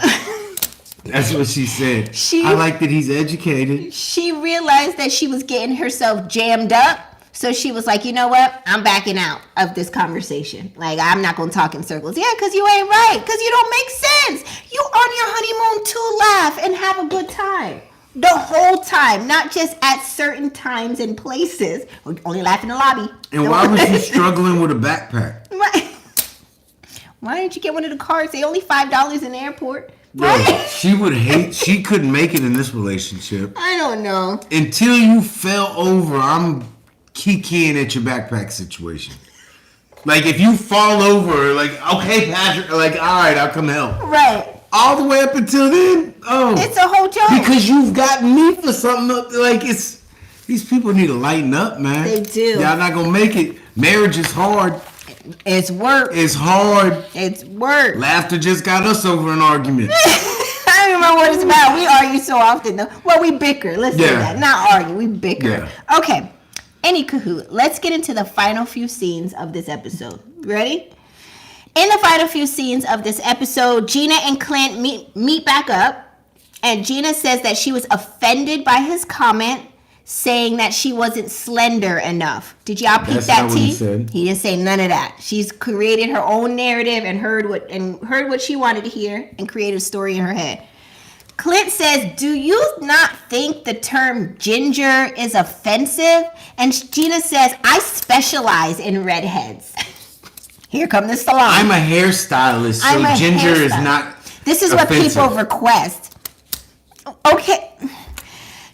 Speaker 2: That's what she said. I like that he's educated.
Speaker 1: She realized that she was getting herself jammed up. So she was like, you know what? I'm backing out of this conversation. Like, I'm not going to talk in circles. Yeah, because you ain't right. Because you don't make sense. You on your honeymoon to laugh and have a good time. The whole time. Not just at certain times and places. We only laugh in the lobby.
Speaker 2: And why was you struggling with a backpack?
Speaker 1: Why didn't you get one of the cards? They only $5 in the airport.
Speaker 2: Right? She couldn't make it in this relationship.
Speaker 1: I don't know.
Speaker 2: Until you fell over, I'm kikiing at your backpack situation. Like, if you fall over, like, okay, Patrick, like, all right, I'll come help.
Speaker 1: Right.
Speaker 2: All the way up until then,
Speaker 1: it's a whole joke.
Speaker 2: Because you've got me for something, like, these people need to lighten up, man.
Speaker 1: They do.
Speaker 2: Y'all not gonna make it. Marriage is hard.
Speaker 1: It's work.
Speaker 2: It's hard.
Speaker 1: It's work.
Speaker 2: Laughter just got us over an argument.
Speaker 1: I don't remember what it's about. We argue so often, though. Well, we bicker. Let's say that. Not argue. We bicker.
Speaker 2: Yeah.
Speaker 1: Okay. Anywho, let's get into the final few scenes of this episode. Ready? In the final few scenes of this episode, Gina and Clint meet back up, and Gina says that she was offended by his comment saying that she wasn't slender enough. Did y'all peep that tea? He didn't say none of that. She's created her own narrative and heard what she wanted to hear and created a story in her head. Clint says, do you not think the term ginger is offensive? And Gina says, I specialize in redheads. Here come the salon.
Speaker 2: I'm a hairstylist, so ginger is not
Speaker 1: This is
Speaker 2: offensive.
Speaker 1: What people request. Okay.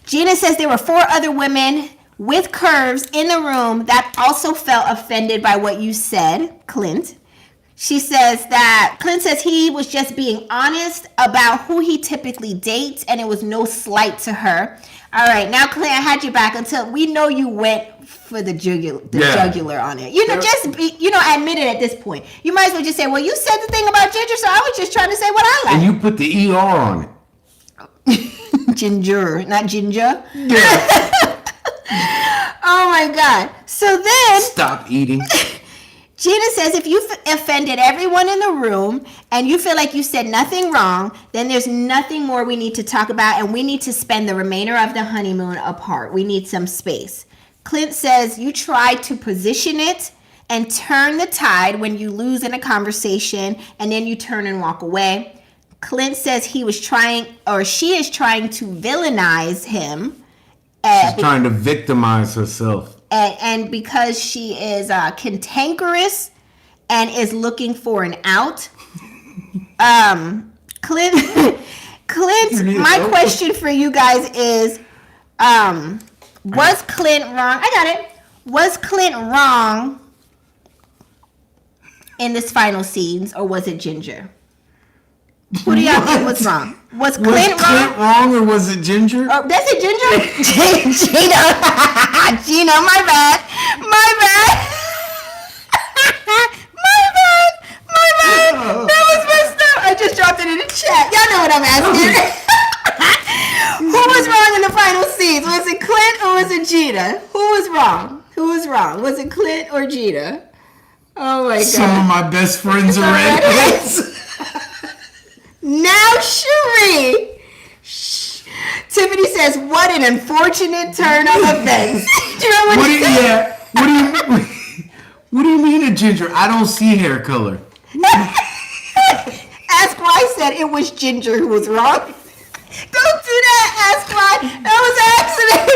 Speaker 1: Gina says there were 4 other women with curves in the room that also felt offended by what you said, Clint. She says that Clint says he was just being honest about who he typically dates, and it was no slight to her. All right, now Clint, I had you back until we know you went for the jugular on it. Admit it at this point. You might as well just say, well, you said the thing about ginger, so I was just trying to say what I like.
Speaker 2: And you put the ER on it.
Speaker 1: Ginger, not ginger. Yeah. Oh my God. So then.
Speaker 2: Stop eating.
Speaker 1: Gina says if you offended everyone in the room and you feel like you said nothing wrong, then there's nothing more we need to talk about, and we need to spend the remainder of the honeymoon apart. We need some space. Clint says you try to position it and turn the tide when you lose in a conversation, and then you turn and walk away. Clint says she is trying to villainize him.
Speaker 2: She's trying to victimize herself.
Speaker 1: And because she is cantankerous and is looking for an out. Clint, my question for you guys is, was Clint wrong? I got it. Was Clint wrong in this final scenes, or was it Ginger? Who do y'all think was wrong? Was Clint
Speaker 2: wrong or was it Ginger?
Speaker 1: Oh, that's it, Ginger? Gina. Gina, my bad. know what I'm asking. Who was wrong in the final scenes? Was it Clint or was it Gina? Who was wrong? Was it Clint or Gina? Oh my God.
Speaker 2: Some of my best friends are redheads.
Speaker 1: Now, Cherie. Tiffany says, "What an unfortunate turn of events." Do you know what he said?
Speaker 2: What do you mean a ginger? I don't see hair color.
Speaker 1: Ask why said it was Ginger who was wrong. Don't do that, Ask why. That was an accident.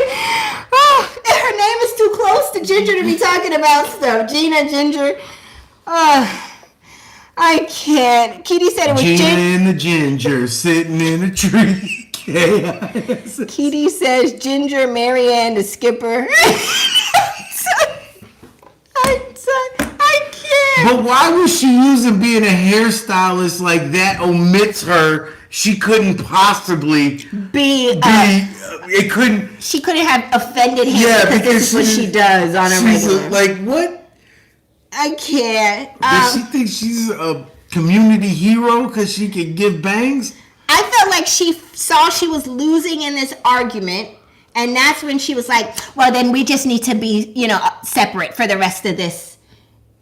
Speaker 1: Oh, her name is too close to Ginger to be talking about stuff. Gina, Ginger. I can't. Kitty said it was
Speaker 2: Gina and the ginger sitting in a tree.
Speaker 1: Kitty says Ginger, Marianne, the skipper. I can't.
Speaker 2: But why was she using being a hairstylist like that? Omits her. She couldn't possibly be. It couldn't.
Speaker 1: She couldn't have offended him because this is what she does on a regular.
Speaker 2: Like what?
Speaker 1: I can't.
Speaker 2: Does she think she's a community hero because she could give bangs?
Speaker 1: I felt like she saw she was losing in this argument, and that's when she was like, well, then we just need to be, separate for the rest of this,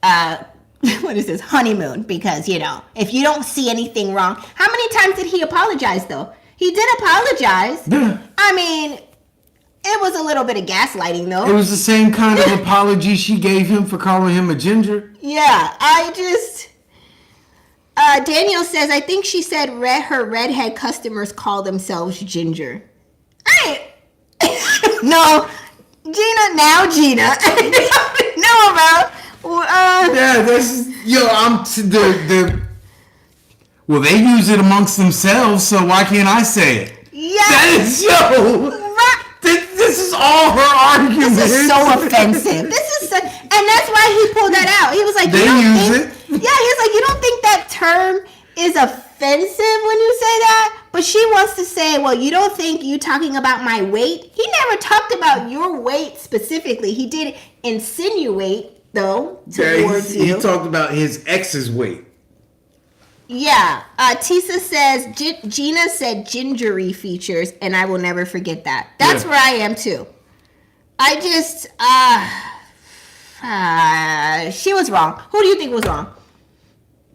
Speaker 1: what is this, honeymoon, because, if you don't see anything wrong. How many times did he apologize, though? He did apologize.
Speaker 2: Yeah.
Speaker 1: I mean, it was a little bit of gaslighting, though.
Speaker 2: It was the same kind of apology she gave him for calling him a ginger.
Speaker 1: Yeah, Daniel says, I think she said her redhead customers call themselves Ginger. No, Gina. No, bro.
Speaker 2: Well, they use it amongst themselves, so why can't I say it?
Speaker 1: Yeah.
Speaker 2: This is all her argument.
Speaker 1: This is so offensive. And that's why he pulled that out. He was like,
Speaker 2: they use it.
Speaker 1: Yeah, he's like, you don't think that term is offensive when you say that? But she wants to say, well, you don't think you talking about my weight? He never talked about your weight specifically. He did insinuate, though, towards you.
Speaker 2: He talked about his ex's weight.
Speaker 1: Yeah. Tisa says, Gina said gingery features, and I will never forget that. That's where I am, too. I just, she was wrong. Who do you think was wrong?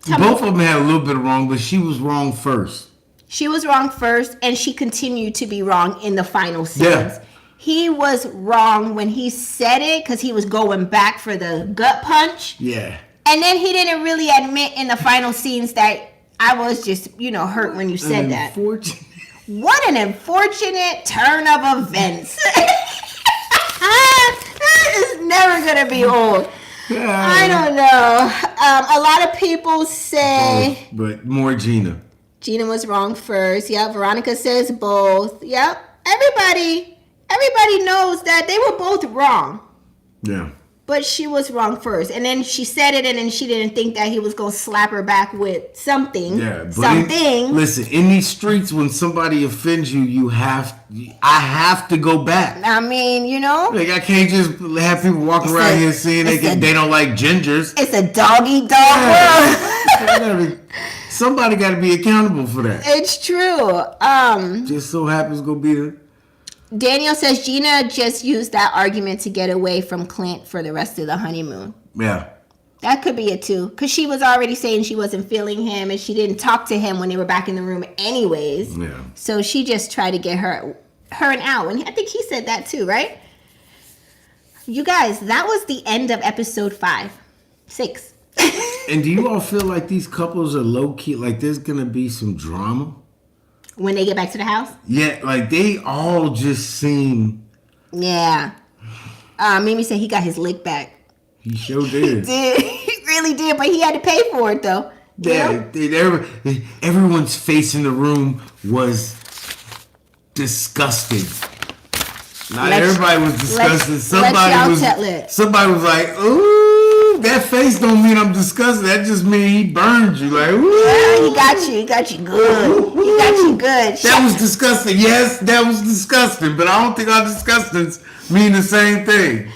Speaker 2: Both of them had a little bit wrong, but she was wrong first.
Speaker 1: She was wrong first, and she continued to be wrong in the final scenes. Yeah. He was wrong when he said it because he was going back for the gut punch.
Speaker 2: Yeah.
Speaker 1: And then he didn't really admit in the final scenes that I was just, hurt when you said that. What an unfortunate turn of events. That is never going to be old. I don't know. A lot of people say...
Speaker 2: But more Gina.
Speaker 1: Gina was wrong first. Yep. Veronica says both. Yep. Everybody knows that they were both wrong.
Speaker 2: Yeah.
Speaker 1: But she was wrong first. And then she said it, and then she didn't think that he was going to slap her back with something.
Speaker 2: Yeah.
Speaker 1: Something.
Speaker 2: Listen, in these streets, when somebody offends you, I have to go back.
Speaker 1: I mean,
Speaker 2: Like, I can't just have people walking around here saying they don't like gingers.
Speaker 1: It's a dog world.
Speaker 2: Somebody got to be accountable for that.
Speaker 1: It's true.
Speaker 2: Just so happens going to be
Speaker 1: Daniel says Gina just used that argument to get away from Clint for the rest of the honeymoon.
Speaker 2: Yeah.
Speaker 1: That could be it too. Because she was already saying she wasn't feeling him and she didn't talk to him when they were back in the room anyways.
Speaker 2: Yeah.
Speaker 1: So she just tried to get her and Al. And I think he said that too, right? You guys, that was the end of episode 6.
Speaker 2: And do you all feel like these couples are low-key, like there's going to be some drama?
Speaker 1: When they get back to the house?
Speaker 2: Yeah, like they all just seem...
Speaker 1: Yeah. Mimi said he got his lick back.
Speaker 2: He sure did.
Speaker 1: He really did, but he had to pay for it though.
Speaker 2: Yeah, everyone's face in the room was disgusting. Not everybody was disgusting. Somebody was like, ooh, that face don't mean I'm disgusted. That just means he burned you. Like, ooh.
Speaker 1: Yeah, he got you good. He got you good.
Speaker 2: That was disgusting. Yes, that was disgusting. But I don't think our disgustings mean the same thing.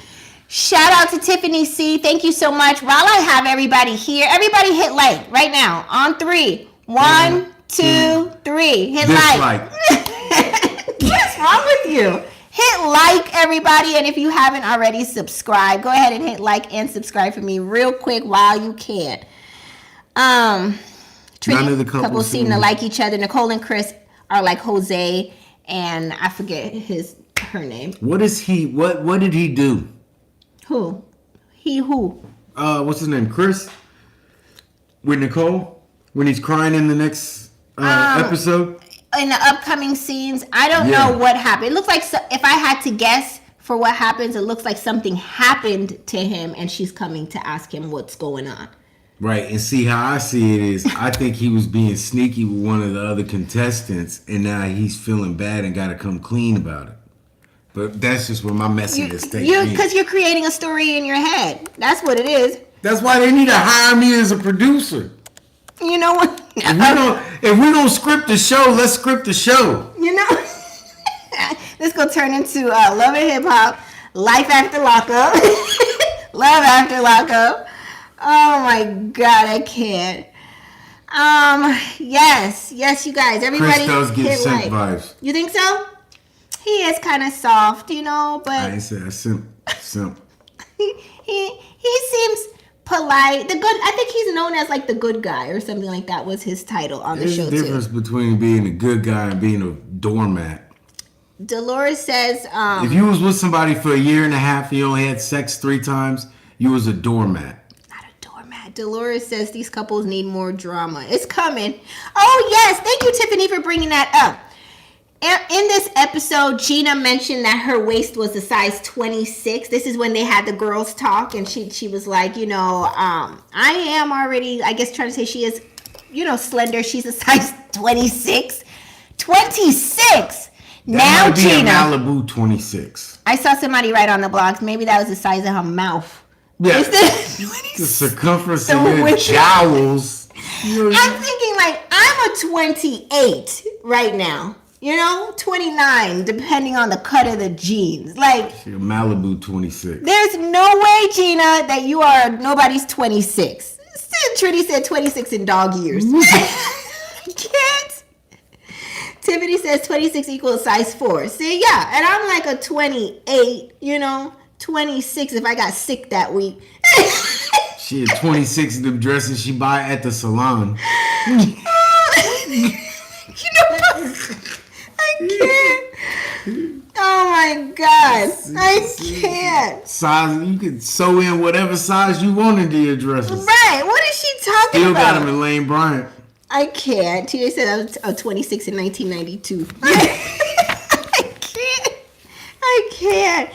Speaker 1: Shout out to Tiffany C. Thank you so much. While I have everybody here, everybody hit like right now on 3. 1, 2, 3. Hit
Speaker 2: Dislike.
Speaker 1: What's wrong with you? Hit like, everybody, and if you haven't already, subscribe. Go ahead and hit like and subscribe for me real quick while you can.
Speaker 2: None of the
Speaker 1: couples seem to like each other. Nicole and Chris are like Jose, and I forget her name.
Speaker 2: What is he? What did he do?
Speaker 1: Who? Who?
Speaker 2: What's his name? Chris? With Nicole? When he's crying in the next episode?
Speaker 1: In the upcoming scenes, I don't know what happened. It looks like, if I had to guess for what happens, it looks like something happened to him and she's coming to ask him what's going on.
Speaker 2: Right, and see how I see it is, I think he was being sneaky with one of the other contestants, and now he's feeling bad and got to come clean about it. But that's just where my messiness takes me.
Speaker 1: Because you're creating a story in your head. That's what it is.
Speaker 2: That's why they need to hire me as a producer.
Speaker 1: You know what?
Speaker 2: If we don't script the show, let's script the show.
Speaker 1: You know, this gonna turn into Love and Hip Hop, Life After Lockup, Love After Lockup. Oh my God, I can't. Yes, you guys, everybody.
Speaker 2: Chris does get simp vibes.
Speaker 1: You think so? He is kind of soft, you know, but
Speaker 2: I ain't say that simp.
Speaker 1: he seems polite. I think he's known as like the good guy or something like that was his title on the show too.
Speaker 2: There's a difference between being a good guy and being a doormat.
Speaker 1: Dolores says,
Speaker 2: if you was with somebody for a year and a half, you only had sex 3 times, you was a doormat.
Speaker 1: Not a doormat. Dolores says these couples need more drama. It's coming. Oh yes, thank you, Tiffany, for bringing that up. In this episode, Gina mentioned that her waist was a size 26. This is when they had the girls talk, and she was like, I am already, I guess, trying to say she is, slender. She's a size 26. 26. Now,
Speaker 2: might be
Speaker 1: Gina.
Speaker 2: A Malibu 26.
Speaker 1: I saw somebody write on the blogs. Maybe that was the size of her mouth.
Speaker 2: Yeah. The circumference of your jowls.
Speaker 1: I'm thinking I'm a 28 right now. 29, depending on the cut of the jeans.
Speaker 2: You're Malibu 26.
Speaker 1: There's no way, Gina, that you are nobody's 26. Trinity said 26 in dog years. I can't. Tiffany says 26 equals size 4. See, yeah, and I'm like a 28, 26 if I got sick that week.
Speaker 2: She had 26 of them dresses she buy at the salon.
Speaker 1: I can't. Oh my God. I can't.
Speaker 2: Size, you can sew in whatever size you want into your dresses.
Speaker 1: Right. What is she talking
Speaker 2: Still
Speaker 1: about?
Speaker 2: got them in Lane Bryant.
Speaker 1: I can't. TA said I was 26 in 1992. I can't.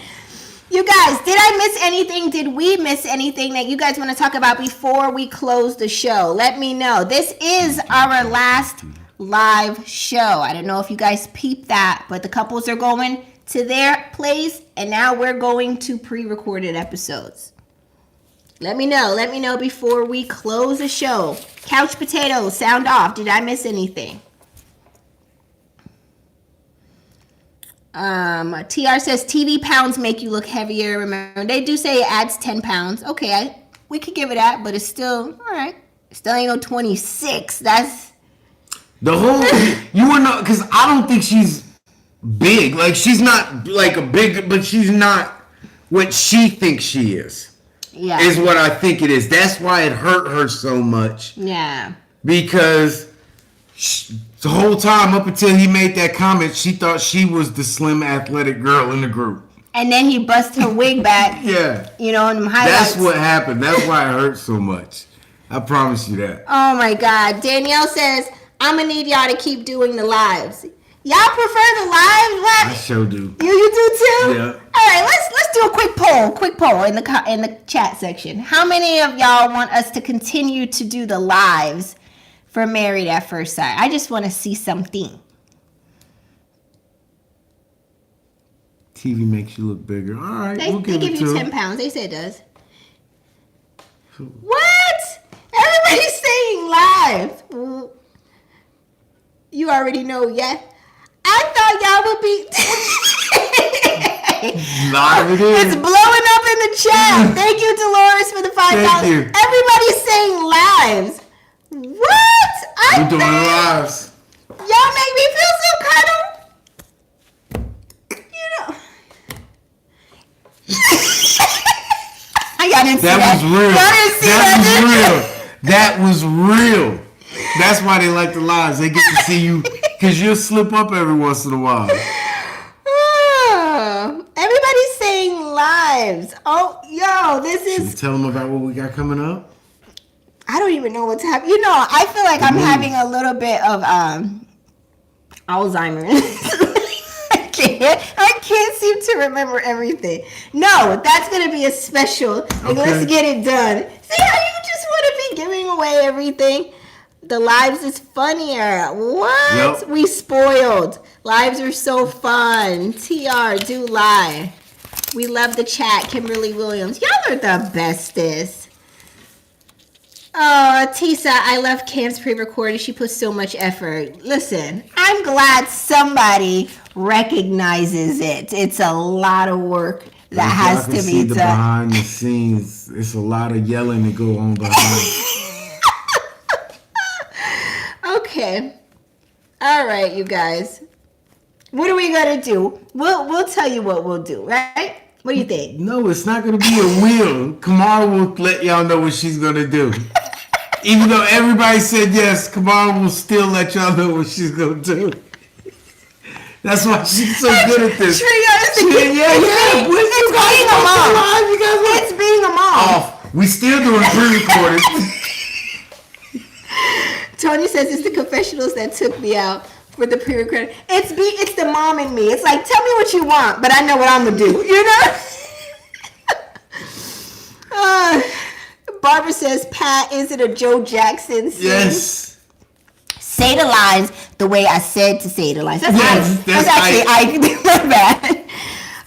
Speaker 1: You guys, did I miss anything? Did we miss anything that you guys want to talk about before we close the show? Let me know. This is our last live show. I don't know if you guys peeped that, but the couples are going to their place, and now we're going to pre-recorded episodes. Let me know before we close the show. Couch potatoes, sound off. Did I miss anything? TR says TV pounds make you look heavier. Remember, they do say it adds 10 pounds. Okay, we could give it that, but it's still all right. Still ain't no 26. That's
Speaker 2: the whole. You were not, because I don't think she's big. Like, she's not like a big, but she's not what she thinks she is.
Speaker 1: Yeah,
Speaker 2: is what I think it is. That's why it hurt her so much.
Speaker 1: Yeah,
Speaker 2: because the whole time up until he made that comment, she thought she was the slim athletic girl in the group. And
Speaker 1: then he busted her wig back.
Speaker 2: Yeah.
Speaker 1: In them highlights.
Speaker 2: That's what happened. That's why it hurt so much. I promise you that.
Speaker 1: Oh my God. Danielle says, I'm going to need y'all to keep doing the lives. Y'all prefer the lives? What?
Speaker 2: I sure do.
Speaker 1: You do too?
Speaker 2: Yeah.
Speaker 1: All right, let's do a quick poll in the chat section. How many of y'all want us to continue to do the lives for Married at First Sight? I just want to see something.
Speaker 2: TV makes you look bigger. All right,
Speaker 1: They give you 10 pounds. They say it does. What? Everybody's saying live. You already know, yeah? I thought y'all would be...
Speaker 2: Live it is.
Speaker 1: It's blowing up in the chat. Thank you, Dolores, for the $5.
Speaker 2: Thank you.
Speaker 1: Everybody's saying lives. What? I
Speaker 2: We're doing lives.
Speaker 1: Y'all make me feel so kind of, you know. Y'all didn't see that.
Speaker 2: That was real.
Speaker 1: Y'all didn't see
Speaker 2: That was real. That's why they like the lives. They get to see you because you'll slip up every once in a while.
Speaker 1: Oh, everybody's saying lives. Oh, yo, this
Speaker 2: Should we
Speaker 1: is.
Speaker 2: tell them about what we got coming up?
Speaker 1: I don't even know what's happening. You know, I feel like I'm having a little bit of Alzheimer's. I can't seem to remember everything. No, that's gonna be a special. Like, let's get it done. See how you just want to be giving away everything? The lives is funnier. What?
Speaker 2: Yep.
Speaker 1: We spoiled. Lives are so fun. TR, do lie. We love the chat. Kimberly Williams. Y'all are the bestest. Oh, Tisa, I love Cam's pre-recorded. She puts so much effort. Listen, I'm glad somebody recognizes it. It's a lot of work that has to be done.
Speaker 2: Behind the scenes, it's a lot of yelling to go on behind.
Speaker 1: Okay. All right, you guys. What are we gonna do? We'll tell you what we'll do, right? What do you think?
Speaker 2: No, it's not gonna be a wheel. Kamara will let y'all know what she's gonna do. Even though everybody said yes, Kamara will still let y'all know what she's gonna do. That's why she's so good at this.
Speaker 1: It's being a mom.
Speaker 2: Off. We still doing pre-recorded.
Speaker 1: Tony says it's the confessionals that took me out for the pre-recorded. It's the mom in me. It's like, tell me what you want, but I know what I'm gonna do. You know? Barbara says, Pat, is it a Joe Jackson scene?
Speaker 2: Yes.
Speaker 1: Say the lines the way I said to say the lines. That's actually I bad.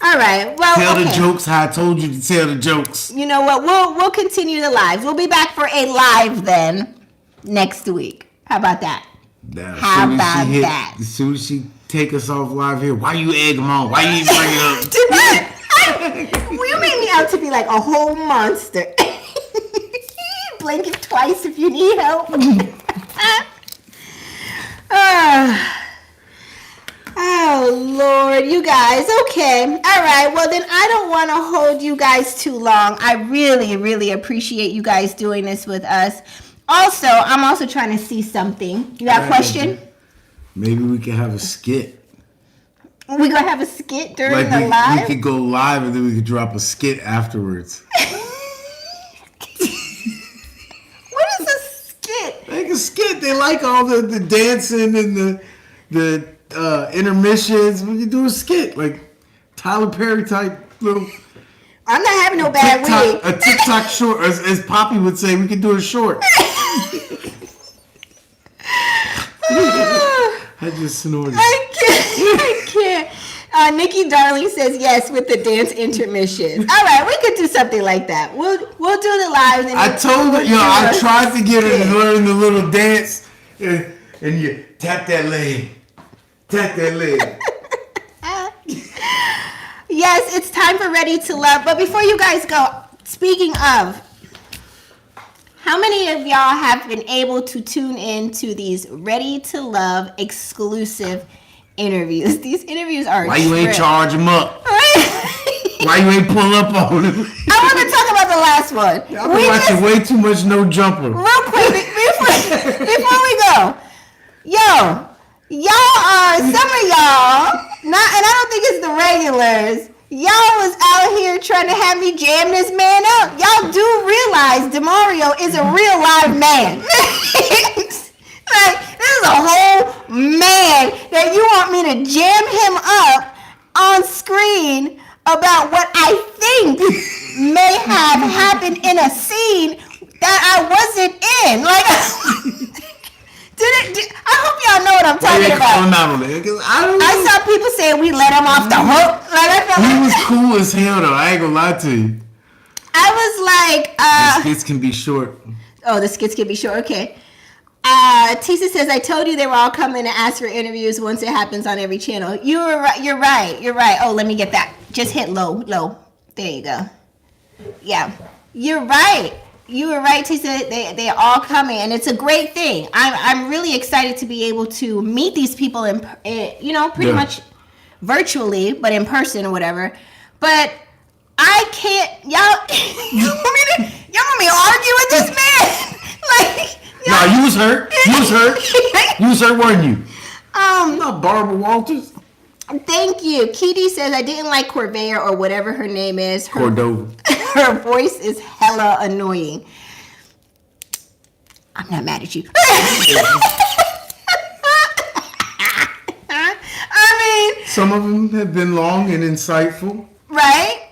Speaker 1: All right. Well,
Speaker 2: tell the jokes how I told you to tell the jokes.
Speaker 1: You know what? We'll continue the lives. We'll be back for a live then next week. How about that? How about that?
Speaker 2: As soon as she take us off live here, why you egg them on? Why you even bring it up?
Speaker 1: You made me out to be like a whole monster. Blink it twice if you need help. Oh, Lord, you guys. Okay. All right. Well, then I don't want to hold you guys too long. I really, really appreciate you guys doing this with us. Also, I'm also trying to see something. You got a question?
Speaker 2: Maybe we can have a skit.
Speaker 1: We going to have a skit during the live?
Speaker 2: We could go live and then we could drop a skit afterwards.
Speaker 1: What is a skit?
Speaker 2: Like a skit. They like all the dancing and the intermissions. We can do a skit. Like Tyler Perry type little...
Speaker 1: I'm not having no bad week.
Speaker 2: A TikTok short. As Poppy would say, we could do a short. I just snorted.
Speaker 1: I can't. Nikki Darling says yes with the dance intermission. All right, we could do something like that. We'll do the lives. And
Speaker 2: I told her, I tried to get her to learn the little dance, and you tap that leg.
Speaker 1: Yes, it's time for Ready to Love. But before you guys go, speaking of, how many of y'all have been able to tune in to these Ready to Love exclusive interviews? These interviews are
Speaker 2: Why you ain't charge them up? Why you ain't pull up on them?
Speaker 1: I want to talk about the last one.
Speaker 2: I've been watching way too much No Jumper.
Speaker 1: Real quick, before we go, y'all are, some of y'all, and I don't think it's the regulars, y'all was out here trying to have me jam this man up. Y'all do realize DeMario is a real live man. Like, this is a whole man that you want me to jam him up on screen about what I think may have happened in a scene that I wasn't in. Like, I hope y'all know what I'm talking about. I saw people saying we let him off the hook. Like, I felt
Speaker 2: he was cool as hell though. I ain't gonna lie to you.
Speaker 1: I was like,
Speaker 2: the skits can be short.
Speaker 1: Oh, the skits can be short. Okay. Tisa says, I told you they were all coming to ask for interviews once it happens on every channel. You're right. Oh, let me get that. Just hit low. There you go. Yeah. You're right. you were right, Tisa. They're all coming, and it's a great thing. I'm really excited to be able to meet these people pretty much virtually, but in person or whatever. But I can't, y'all. Y'all want me to argue with this man?
Speaker 2: Nah, you was hurt. You was hurt, weren't you? Not Barbara Walters.
Speaker 1: Thank you. Kitty says I didn't like Corvea or whatever her name is.
Speaker 2: Cordova.
Speaker 1: Her voice is hella annoying. I'm not mad at you. I mean,
Speaker 2: some of them have been long and insightful.
Speaker 1: Right?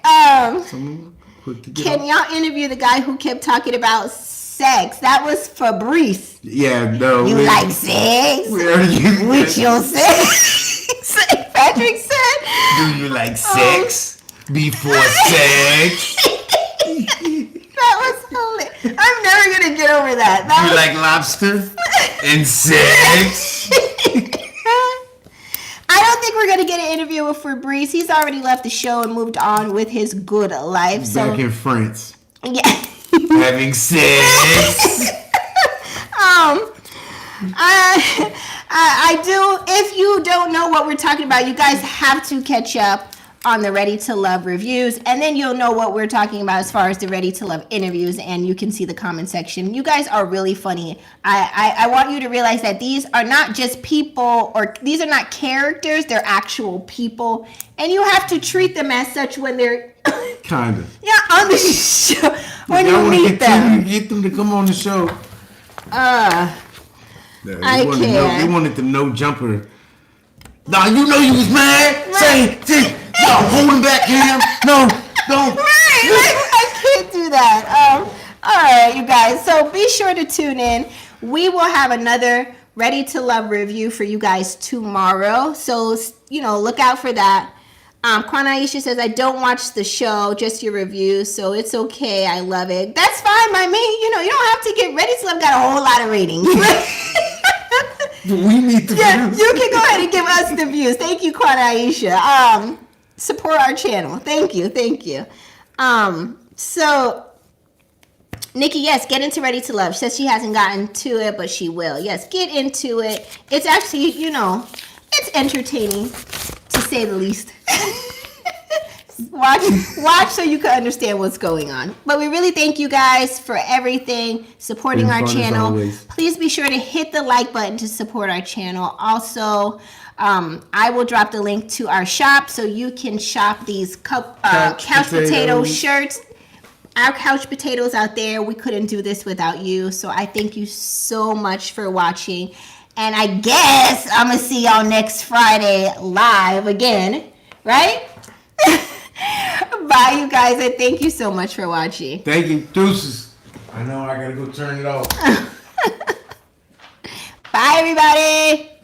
Speaker 2: Some of them quick to get
Speaker 1: Can y'all interview the guy who kept talking about sex? That was Fabrice.
Speaker 2: Yeah, no.
Speaker 1: You like sex? With your sex? Patrick said.
Speaker 2: Do you like sex before sex?
Speaker 1: That was hilarious. I'm never gonna get over that.
Speaker 2: You like lobster and sex?
Speaker 1: I don't think we're gonna get an interview with Fabrice. He's already left the show and moved on with his good life.
Speaker 2: Back in France.
Speaker 1: Yeah.
Speaker 2: Having sex.
Speaker 1: I do. If you don't know what we're talking about, you guys have to catch up on the Ready to Love reviews, and then you'll know what we're talking about as far as the Ready to Love interviews, and you can see the comment section. You guys are really funny. I want you to realize that these are not just people, or these are not characters, they're actual people, and you have to treat them as such when they're
Speaker 2: Kinda.
Speaker 1: on the show, when you meet them.
Speaker 2: Get them to come on the show.
Speaker 1: I can't.
Speaker 2: They wanted the no jumper. Nah, you know you was mad. Right. Say, no, holding back, Cam. No, don't.
Speaker 1: Right, I can't do that. All right, you guys. So be sure to tune in. We will have another Ready to Love review for you guys tomorrow. So, look out for that. Kwan Aisha says, I don't watch the show, just your reviews, so it's okay. I love it. That's fine by me. You don't have to get Ready to Love, got a whole lot of ratings.
Speaker 2: We need the views.
Speaker 1: You can go ahead and give us the views. Thank you, Kwan Aisha. Support our channel. Thank you. So, Nikki, yes, get into Ready to Love. She says she hasn't gotten to it, but she will. Yes, get into it. It's actually, it's entertaining, to say the least. Watch so you can understand what's going on. But we really thank you guys for everything, supporting our channel. Please be sure to hit the like button to support our channel. Also, I will drop the link to our shop so you can shop these couch potato shirts. Our couch potatoes out there, we couldn't do this without you. So I thank you so much for watching. And I guess I'm going to see y'all next Friday live again, right? Bye, you guys, and thank you so much for watching.
Speaker 2: Thank you. Deuces. I know I got to go turn it off.
Speaker 1: Bye, everybody.